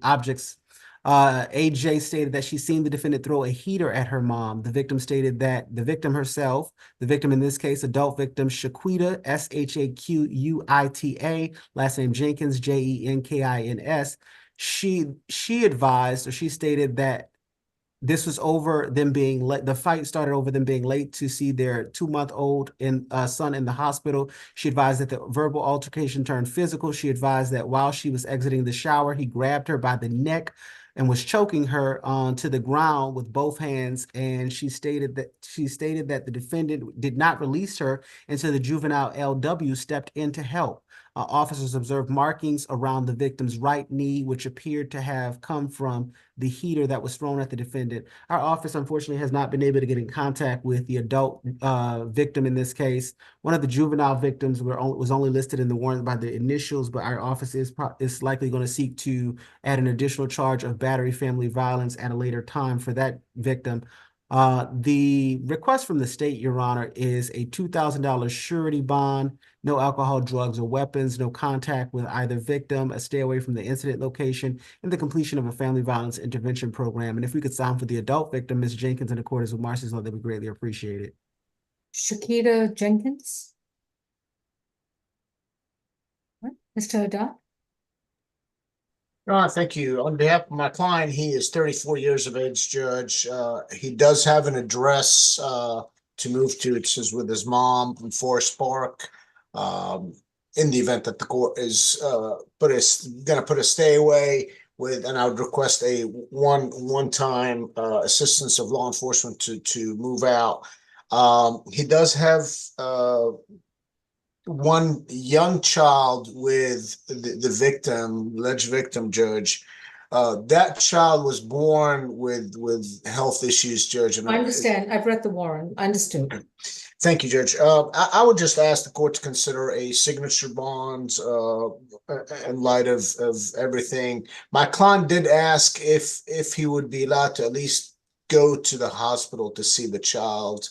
objects. AJ stated that she seen the defendant throw a heater at her mom. The victim stated that the victim herself, the victim in this case, adult victim Shaquita, Shaquita, last name Jenkins, Jenkins, she advised, or she stated that this was over them being late. The fight started over them being late to see their 2-month-old son in the hospital. She advised that the verbal altercation turned physical. She advised that while she was exiting the shower, he grabbed her by the neck and was choking her to the ground with both hands. And she stated that the defendant did not release her until the juvenile LW stepped in to help. Officers observed markings around the victim's right knee, which appeared to have come from the heater that was thrown at the defendant. Our office, unfortunately, has not been able to get in contact with the adult victim in this case. One of the juvenile victims was only listed in the warrant by the initials, but our office is likely going to seek to add an additional charge of battery, family violence at a later time for that victim. The request from the state, Your Honor, is a $2,000 surety bond, no alcohol, drugs, or weapons, no contact with either victim, a stay away from the incident location, and the completion of a family violence intervention program. And if we could sign for the adult victim, Ms. Jenkins, in accordance with Marcy's law, that would be greatly appreciated. Shakita Jenkins. All right, Mr. Haddad? Thank you. On behalf of my client, he is 34 years of age, Judge. He does have an address to move to. It says with his mom in Forest Park. In the event that the court is gonna put a stay away with, and I would request a one-time assistance of law enforcement to move out. He does have one young child with the victim, alleged victim, Judge. That child was born with health issues, Judge. And I understand. I've read the warrant. Understood. Thank you, Judge. I would just ask the court to consider a signature bond in light of everything. My client did ask if he would be allowed to at least go to the hospital to see the child.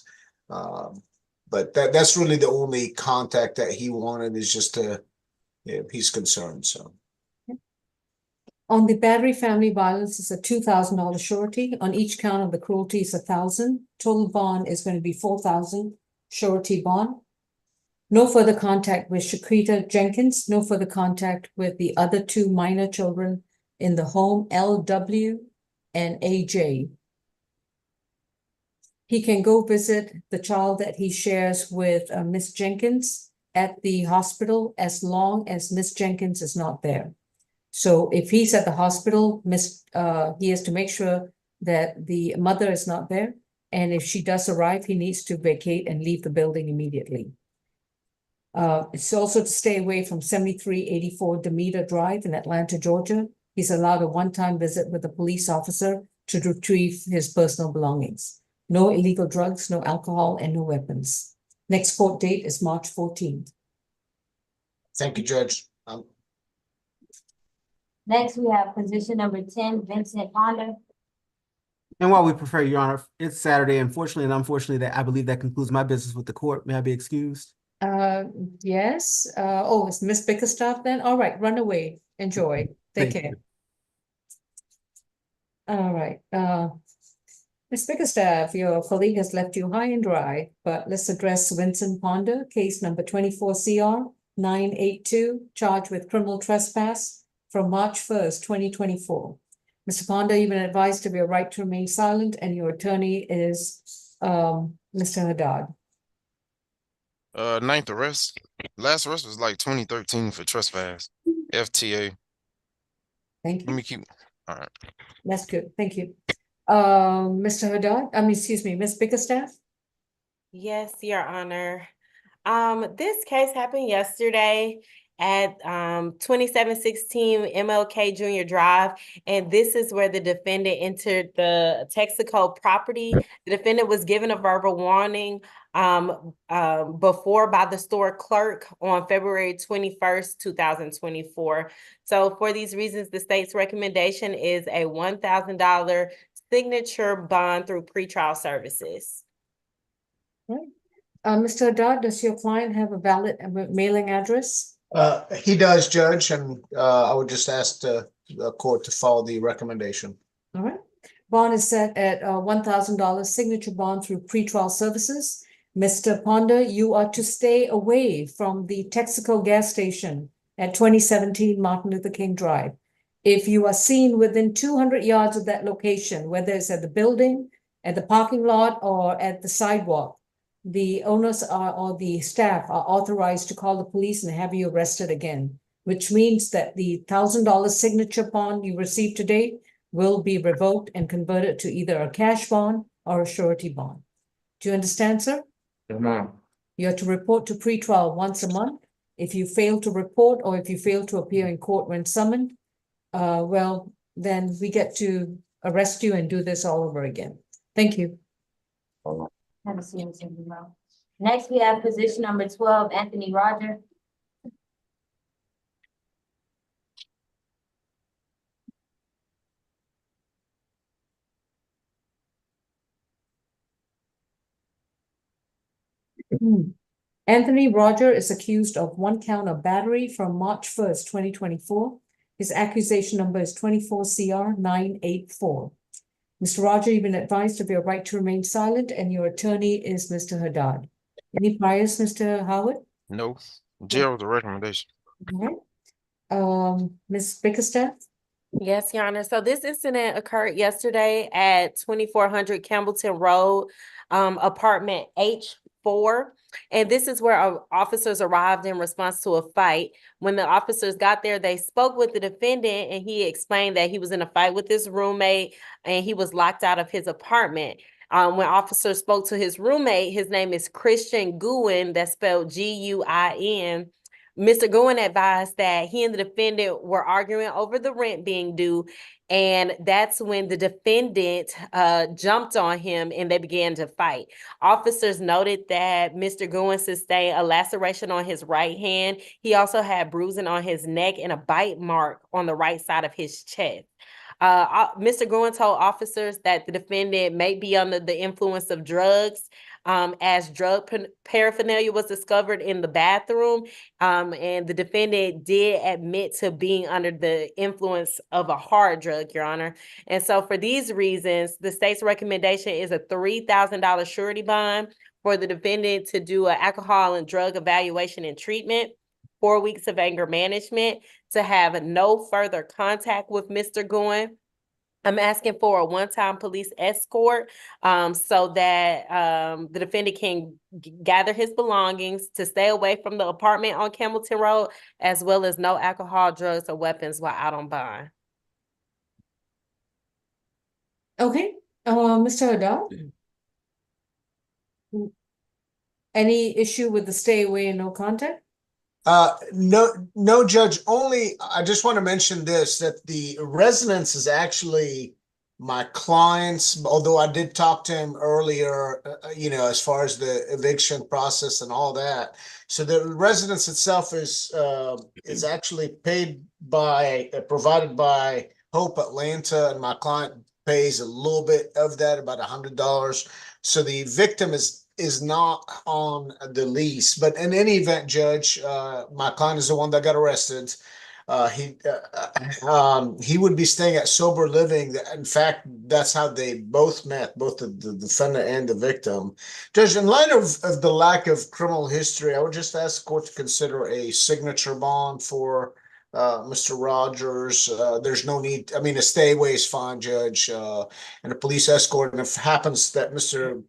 But that's really the only contact that he wanted, is just he's concerned, so. On the battery family violence, it's a $2,000 surety. On each count of the cruelty is $1,000. Total bond is going to be $4,000 surety bond. No further contact with Shakita Jenkins. No further contact with the other two minor children in the home, LW and AJ. He can go visit the child that he shares with Miss Jenkins at the hospital as long as Miss Jenkins is not there. So if he's at the hospital, he has to make sure that the mother is not there. And if she does arrive, he needs to vacate and leave the building immediately. It's also to stay away from 7384 Demeter Drive in Atlanta, Georgia. He's allowed a one-time visit with a police officer to retrieve his personal belongings. No illegal drugs, no alcohol, and no weapons. Next court date is March 14th. Thank you, Judge. Next, we have position number 10, Vincent Ponder. And while we prefer, Your Honor, it's Saturday, unfortunately and unfortunately, that I believe that concludes my business with the court. May I be excused? Yes. Oh, it's Miss Bickerstaff then? All right, run away. Enjoy. Take Thank care. you. All right. Ms. Bickerstaff, your colleague has left you high and dry, but let's address Vincent Ponder, case number 24 CR 982, charged with criminal trespass from March 1st, 2024. Mr. Ponder, you've been advised of your right to remain silent, and your attorney is Mr. Haddad. Ninth arrest. Last arrest was like 2013 for trespass. FTA. Thank you. Let me keep. All right. That's good. Thank you. Mr. Haddad, excuse me, Ms. Bickerstaff? Yes, Your Honor. This case happened yesterday at 2716 MLK Junior Drive, and this is where the defendant entered the Texaco property. The defendant was given a verbal warning before by the store clerk on February 21st, 2024. So for these reasons, the state's recommendation is a $1,000 signature bond through pretrial services. Right. Mr. Haddad, does your client have a valid mailing address? He does, Judge, and I would just ask the court to follow the recommendation. All right. Bond is set at $1,000 signature bond through pretrial services. Mr. Ponder, you are to stay away from the Texaco gas station at 2017 Martin Luther King Drive. If you are seen within 200 yards of that location, whether it's at the building, at the parking lot, or at the sidewalk, the owners or the staff are authorized to call the police and have you arrested again, which means that the $1,000 signature bond you received today will be revoked and converted to either a cash bond or a surety bond. Do you understand, sir? Yes, ma'am. You are to report to pretrial once a month. If you fail to report or if you fail to appear in court when summoned, well, then we get to arrest you and do this all over again. Thank you. Have a seat, Mr. Monroe. Next, we have position number 12, Anthony Roger. Anthony Roger is accused of 1 count of battery from March 1st, 2024. His accusation number is 24 CR 984. Mr. Roger, you've been advised of your right to remain silent, and your attorney is Mr. Haddad. Any priors, Mr. Howard? No. Jail the recommendation. All right. Ms. Bickerstaff? Yes, Your Honor. So this incident occurred yesterday at 2400 Campbellton Road, apartment H4. And this is where officers arrived in response to a fight. When the officers got there, they spoke with the defendant, and he explained that he was in a fight with his roommate and he was locked out of his apartment. When officers spoke to his roommate, his name is Christian Guin, that's spelled Guin. Mr. Goin advised that he and the defendant were arguing over the rent being due, and that's when the defendant jumped on him and they began to fight. Officers noted that Mr. Goin sustained a laceration on his right hand. He also had bruising on his neck and a bite mark on the right side of his chest. Mr. Goin told officers that the defendant may be under the influence of drugs, as drug paraphernalia was discovered in the bathroom. And the defendant did admit to being under the influence of a hard drug, Your Honor. And so for these reasons, the state's recommendation is a $3,000 surety bond for the defendant to do an alcohol and drug evaluation and treatment, 4 weeks of anger management, to have no further contact with Mr. Goin. I'm asking for a one-time police escort so that the defendant can gather his belongings, to stay away from the apartment on Campbellton Road, as well as no alcohol, drugs, or weapons while out on bond. Okay, Mr. Haddad? Any issue with the stay away and no contact? No, Judge, only, I just want to mention this, that the residence is actually my client's, although I did talk to him earlier, as far as the eviction process and all that. So the residence itself is actually provided by Hope Atlanta, and my client pays a little bit of that, about $100. So the victim is not on the lease, but in any event, Judge, my client is the one that got arrested. He would be staying at Sober Living. In fact, that's how they both met, both the defendant and the victim. Judge, in light of the lack of criminal history, I would just ask the court to consider a signature bond for Mr. Rogers. There's no need. I mean, a stay away is fine, Judge, and a police escort. And if it happens that Mr.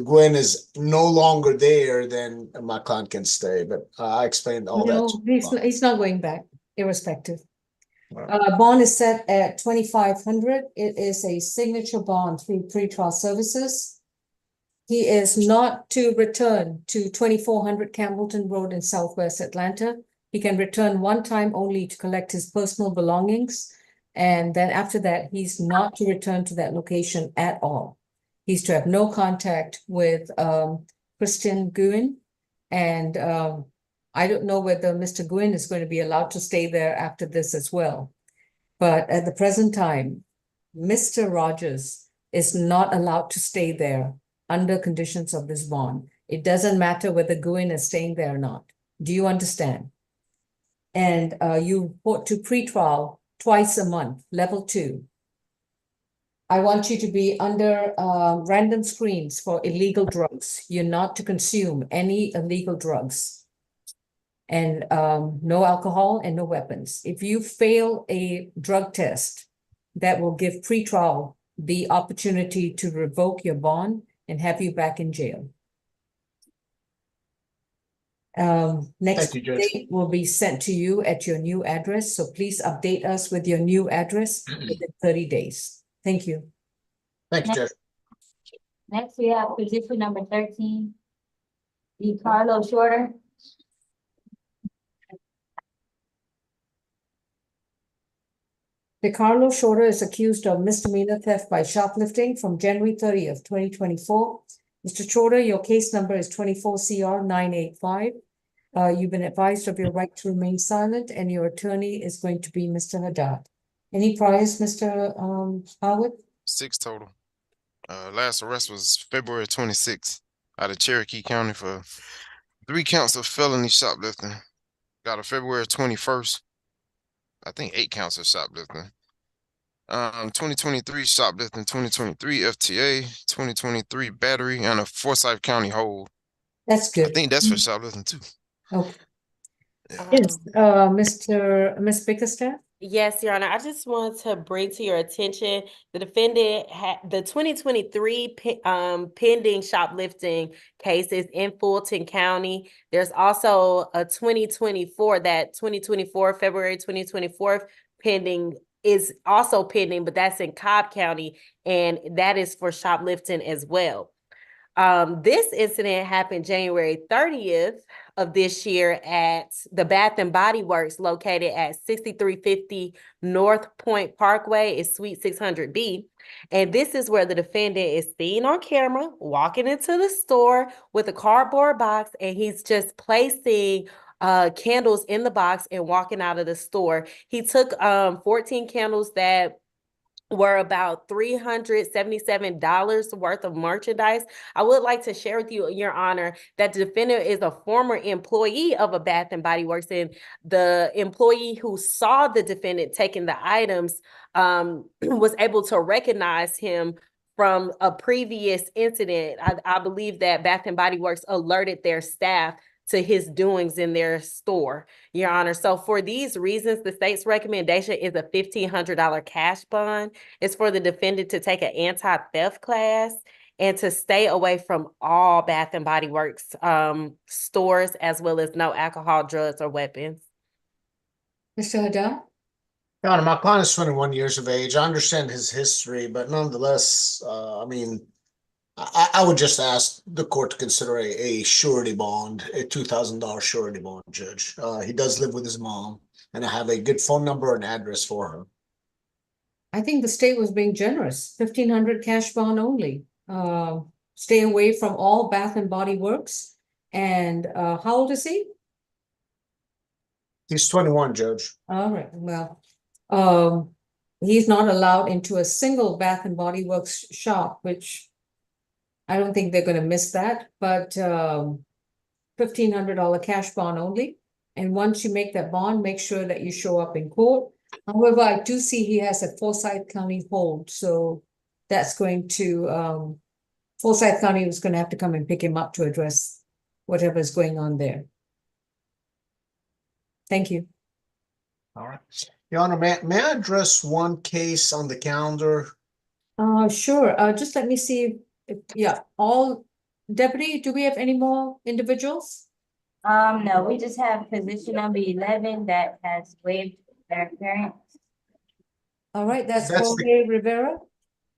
Gwynn is no longer there, then my client can stay. But I explained all that. No, he's not going back, irrespective. Bond is set at $2,500. It is a signature bond through pretrial services. He is not to return to 2400 Campbellton Road in Southwest Atlanta. He can return one time only to collect his personal belongings. And then after that, he's not to return to that location at all. He's to have no contact with Christian Guin. And I don't know whether Mr. Guin is going to be allowed to stay there after this as well. But at the present time, Mr. Rogers is not allowed to stay there under conditions of this bond. It doesn't matter whether Guin is staying there or not. Do you understand? And you report to pretrial twice a month, level 2. I want you to be under random screens for illegal drugs. You're not to consume any illegal drugs. And no alcohol and no weapons. If you fail a drug test, that will give pretrial the opportunity to revoke your bond and have you back in jail. Next date will be sent to you at your new address, so please update us with your new address within 30 days. Thank you. Thank you, Judge. Next, we have position number 13, DeCarlo Shorter. DeCarlo Shorter is accused of misdemeanor theft by shoplifting from January 30th, 2024. Mr. Shorter, your case number is 24 CR 985. You've been advised of your right to remain silent, and your attorney is going to be Mr. Haddad. Any priors, Mr. Howard? 6 total. Last arrest was February 26th. out of Cherokee County for 3 counts of felony shoplifting. Got a February 21st. I think 8 counts of shoplifting. 2023 shoplifting, 2023 FTA, 2023 battery, and a Forsyth County hold. That's I good. think that's for shoplifting too. Okay. Yeah. Yes, Ms. Bickerstaff? Yes, Your Honor. I just wanted to bring to your attention the defendant had the 2023 pending shoplifting cases in Fulton County. There's also a 2024 February 2024 pending is also pending, but that's in Cobb County, and that is for shoplifting as well. This incident happened January 30th of this year at the Bath and Body Works located at 6350 North Point Parkway. It's Suite 600B. And this is where the defendant is seen on camera walking into the store with a cardboard box, and he's just placing candles in the box and walking out of the store. He took 14 candles that were about $377 worth of merchandise. I would like to share with you, Your Honor, that the defendant is a former employee of a Bath and Body Works, and the employee who saw the defendant taking the items was able to recognize him from a previous incident. I believe that Bath and Body Works alerted their staff to his doings in their store, Your Honor. So for these reasons, the state's recommendation is a $1,500 cash bond. It's for the defendant to take an anti-theft class and to stay away from all Bath and Body Works stores, as well as no alcohol, drugs, or weapons. Mr. Haddad? Your Honor, my client is 21 years of age. I understand his history, but nonetheless, I would just ask the court to consider a surety bond, a $2,000 surety bond, Judge. He does live with his mom, and I have a good phone number and address for her. I think the state was being generous, 1,500 cash bond only. Stay away from all Bath and Body Works. And how old is he? He's 21, Judge. All right, well, he's not allowed into a single Bath and Body Works shop, which I don't think they're gonna miss that, but $1,500 cash bond only. And once you make that bond, make sure that you show up in court. However, I do see he has a Forsyth County hold, so that's going to, Forsyth County is gonna have to come and pick him up to address whatever's going on there. Thank you. All right. Your Honor, may I address one case on the calendar? Sure, just let me see if, yeah, Deputy, do we have any more individuals? No, we just have position number 11 that has waived their appearance. All right, that's That's Jorge Rivera.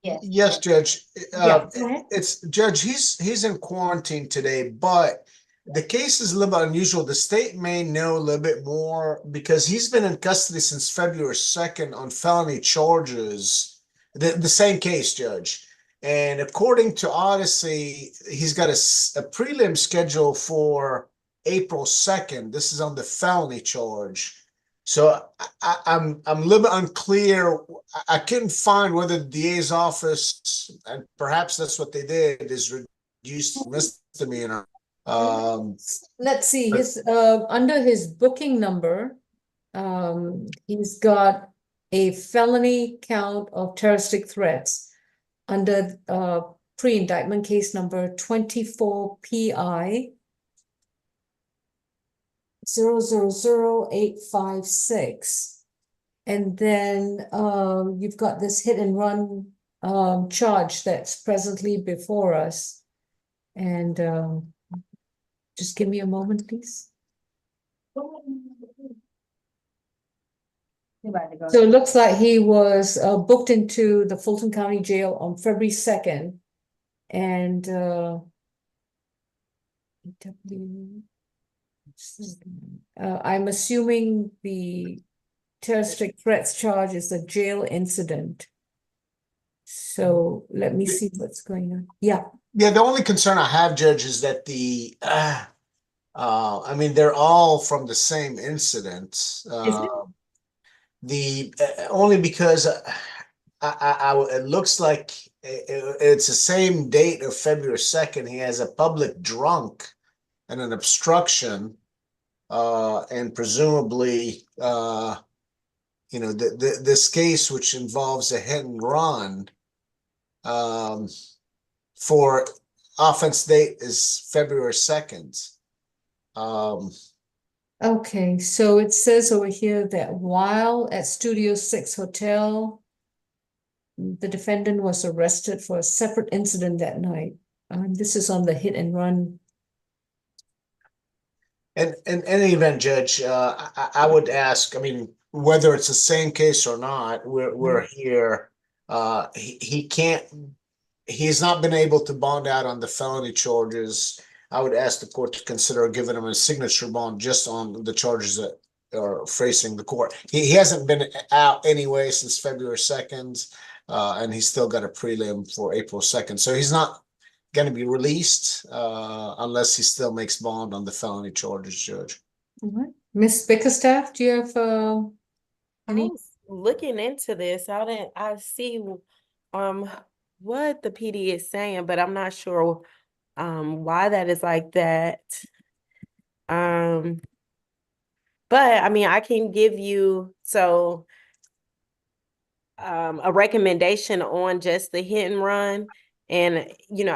Yes. Yes, Judge. Yeah, go ahead. It's Judge, he's in quarantine today, but the case is a little bit unusual. The state may know a little bit more because he's been in custody since February 2nd on felony charges. The same case, Judge. And according to Odyssey, he's got a prelim schedule for April 2nd. This is on the felony charge. So I'm a little bit unclear. I couldn't find whether the DA's office, and perhaps that's what they did, is reduced misdemeanor. Let's see, his under his booking number, he's got a felony count of terroristic threats under pre-indictment case number 24 PI 000856. And then you've got this hit and run charge that's presently before us. And just give me a moment, please. So it looks like he was booked into the Fulton County Jail on February 2nd. And I'm assuming the terroristic threats charge is a jail incident. So let me see what's going on. Yeah. Yeah, the only concern I have, Judge, is that I mean, they're all from the same incident. Only because it looks like it's the same date of February 2nd. He has a public drunk and an obstruction, and presumably, this case, which involves a hit and run, for offense date is February 2nd. Okay, so it says over here that while at Studio 6 Hotel, the defendant was arrested for a separate incident that night. This is on the hit and run. And in any event, Judge, I would ask, I mean, whether it's the same case or not, we're here. He can't, he's not been able to bond out on the felony charges. I would ask the court to consider giving him a signature bond just on the charges that are facing the court. He hasn't been out anyway since February 2nd, and he's still got a prelim for April 2nd. So he's not going to be released unless he still makes bond on the felony charges, Judge. All right. Ms. Bickerstaff, do you have I any? was looking into this. I see what the PD is saying, but I'm not sure why that is like that. But I mean, I can give you a recommendation on just the hit and run. And,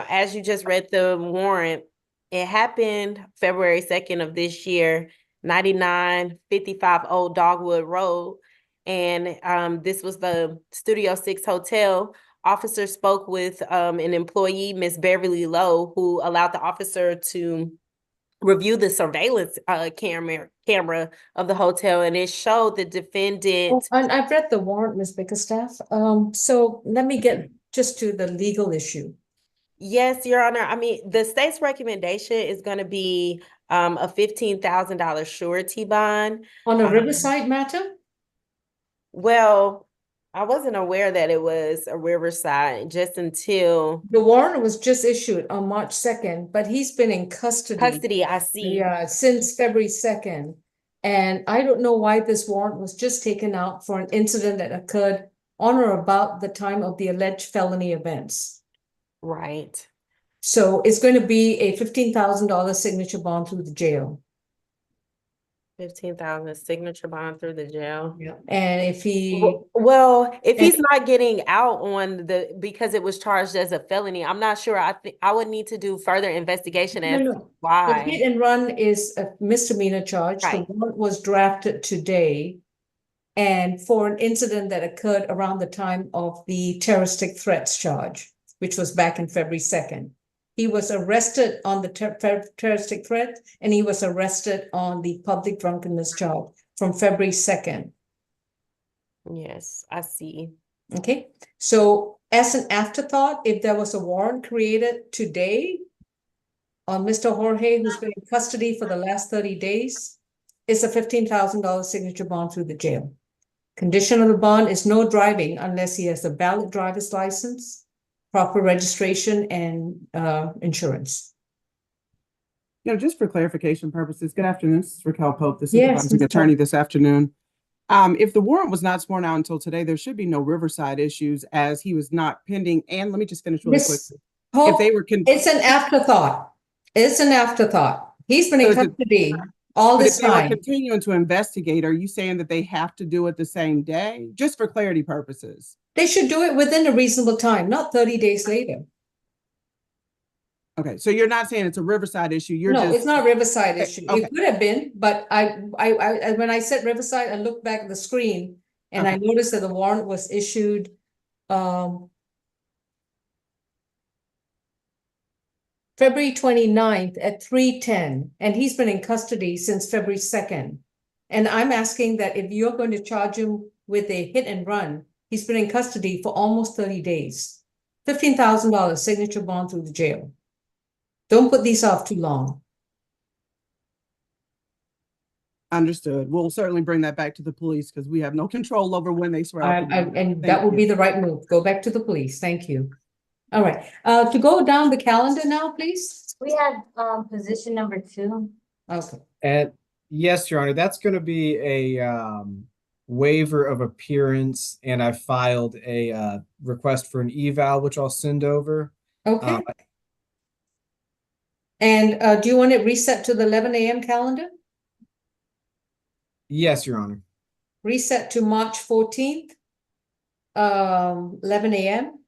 as you just read the warrant, it happened February 2nd of this year, 9955 Old Dogwood Road. And this was the Studio 6 Hotel. Officer spoke with an employee, Miss Beverly Lowe, who allowed the officer to review the surveillance camera of the hotel, and it showed the defendant. And I've read the warrant, Ms. Bickerstaff. So let me get just to the legal issue. Yes, Your Honor. I mean, the state's recommendation is going to be a $15,000 surety bond. On a Riverside matter? Well, I wasn't aware that it was a Riverside just until the warrant was just issued on March 2nd, but he's been in custody. I see. Yeah, since February 2nd. And I don't know why this warrant was just taken out for an incident that occurred on or about the time of the alleged felony events. Right. So it's going to be a $15,000 signature bond through the jail. 15,000 signature bond through the jail. Yeah. And if he if he's not getting out on because it was charged as a felony, I'm not sure. I think I would need to do further investigation as to why. The hit and run is a misdemeanor charge. Right. The warrant was drafted today, and for an incident that occurred around the time of the terroristic threats charge, which was back in February 2nd. He was arrested on the terroristic threat, and he was arrested on the public drunkenness charge from February 2nd. Yes, I see. Okay, so as an afterthought, if there was a warrant created today on Mr. Jorge, who's been in custody for the last 30 days, it's a $15,000 signature bond through the jail. Condition of the bond is no driving unless he has a valid driver's license, proper registration, and insurance. Just for clarification purposes, good afternoon. This is Raquel Pope, the Yes, supervising attorney this afternoon. If the warrant was not sworn out until today, there should be no Riverside issues as he was not pending. And let me just finish really quickly. Pope, If they were it's an afterthought. It's an afterthought. He's been in custody all this time. If they were continuing to investigate, are you saying that they have to do it the same day? Just for clarity purposes. They should do it within a reasonable time, not 30 days later. Okay, so you're not saying it's a Riverside issue. It's not a Riverside issue. Okay. It could have been, but I when I said Riverside, I looked back at the screen and I noticed that the warrant was issued February 29th at 3:10, and he's been in custody since February 2nd. And I'm asking that if you're going to charge him with a hit and run, he's been in custody for almost 30 days. $15,000 signature bond through the jail. Don't put these off too long. Understood. We'll certainly bring that back to the police because we have no control over when they swear out. And that would be the right move. Go back to the police. Thank you. All right. To go down the calendar now, please. We have position number 2. Okay. And yes, Your Honor, that's going to be a waiver of appearance, and I filed a request for an eval, which I'll send over. Okay. And do you want it reset to the 11 a.m. calendar? Yes, Your Honor. Reset to March 14th, 11 a.m.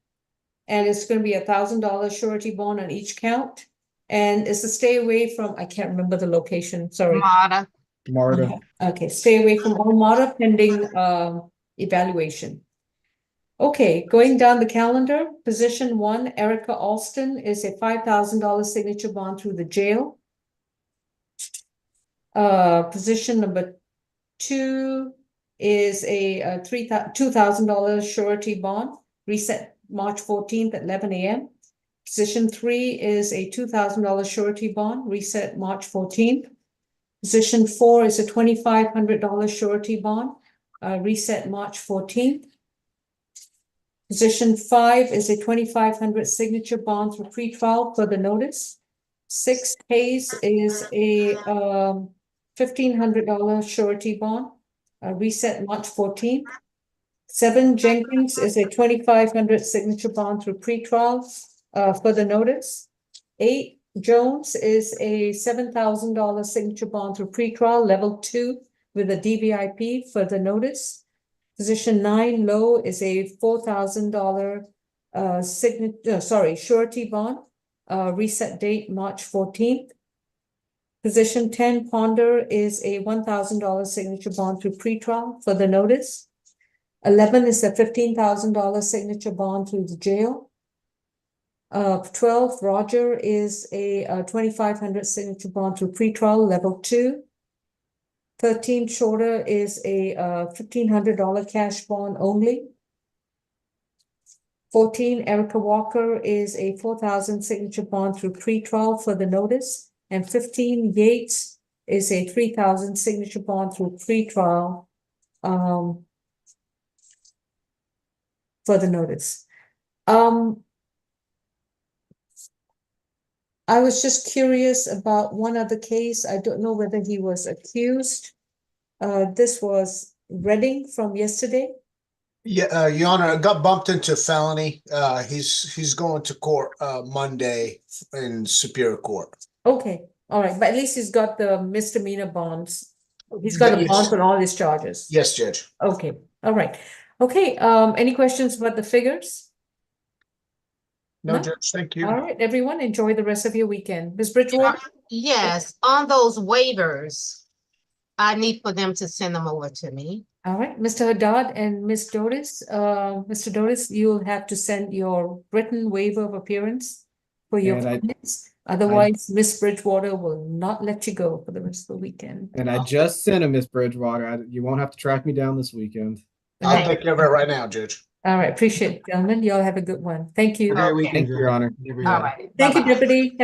And it's going to be $1,000 surety bond on each count. And it's to stay away from, I can't remember the location, sorry. Marta. Marta. Okay, stay away from all Marta pending evaluation. Okay, going down the calendar, position 1, Erica Alston is a $5,000 signature bond through the jail. Position number 2 is a $2,000 surety bond, reset March 14th at 11 a.m. Position 3 is a $2,000 surety bond, reset March 14th. Position 4 is a $2,500 surety bond, reset March 14th. Position 5 is a $2,500 signature bond for pretrial for the notice. 6 Hayes is a $1,500 surety bond, reset March 14th. 7 Jenkins is a $2,500 signature bond through pretrial for the notice. 8 Jones is a $7,000 signature bond through pretrial level 2 with a DVIP for the notice. Position 9 Low is a $4,000 surety bond, reset date March 14th. Position 10 Ponder is a $1,000 signature bond through pretrial for the notice. 11 is a $15,000 signature bond through the jail. 12 Roger is a $2,500 signature bond through pretrial level 2. 13 Shorter is a $1,500 cash bond only. 14 Erica Walker is a $4,000 signature bond through pretrial for the notice. And 15 Yates is a $3,000 signature bond through pretrial for the notice. I was just curious about one other case. I don't know whether he was accused. This was Redding from yesterday. Yeah, Your Honor, it got bumped into felony. He's going to court Monday in Superior Court. Okay, all right, but at least he's got the misdemeanor bonds. He's got a bond on all his charges. Yes, Judge. Okay, all right. Okay, any questions about the figures? No, Judge, thank you. All right, everyone, enjoy the rest of your weekend. Ms. Bridgewater? Yes, on those waivers, I need for them to send them over to me. All right, Mr. Haddad and Ms. Doris, Mr. Doris, you'll have to send your written waiver of appearance for your clients. Otherwise, Ms. Bridgewater will not let you go for the rest of the weekend. And I just sent him, Miss Bridgewater. You won't have to track me down this weekend. I'll take care of it right now, Judge. All right, appreciate it, gentlemen. Y'all have a good one. Thank you. Have a great weekend, Thank you, Your Honor. All right. Thank you, Bye-bye. Deputy.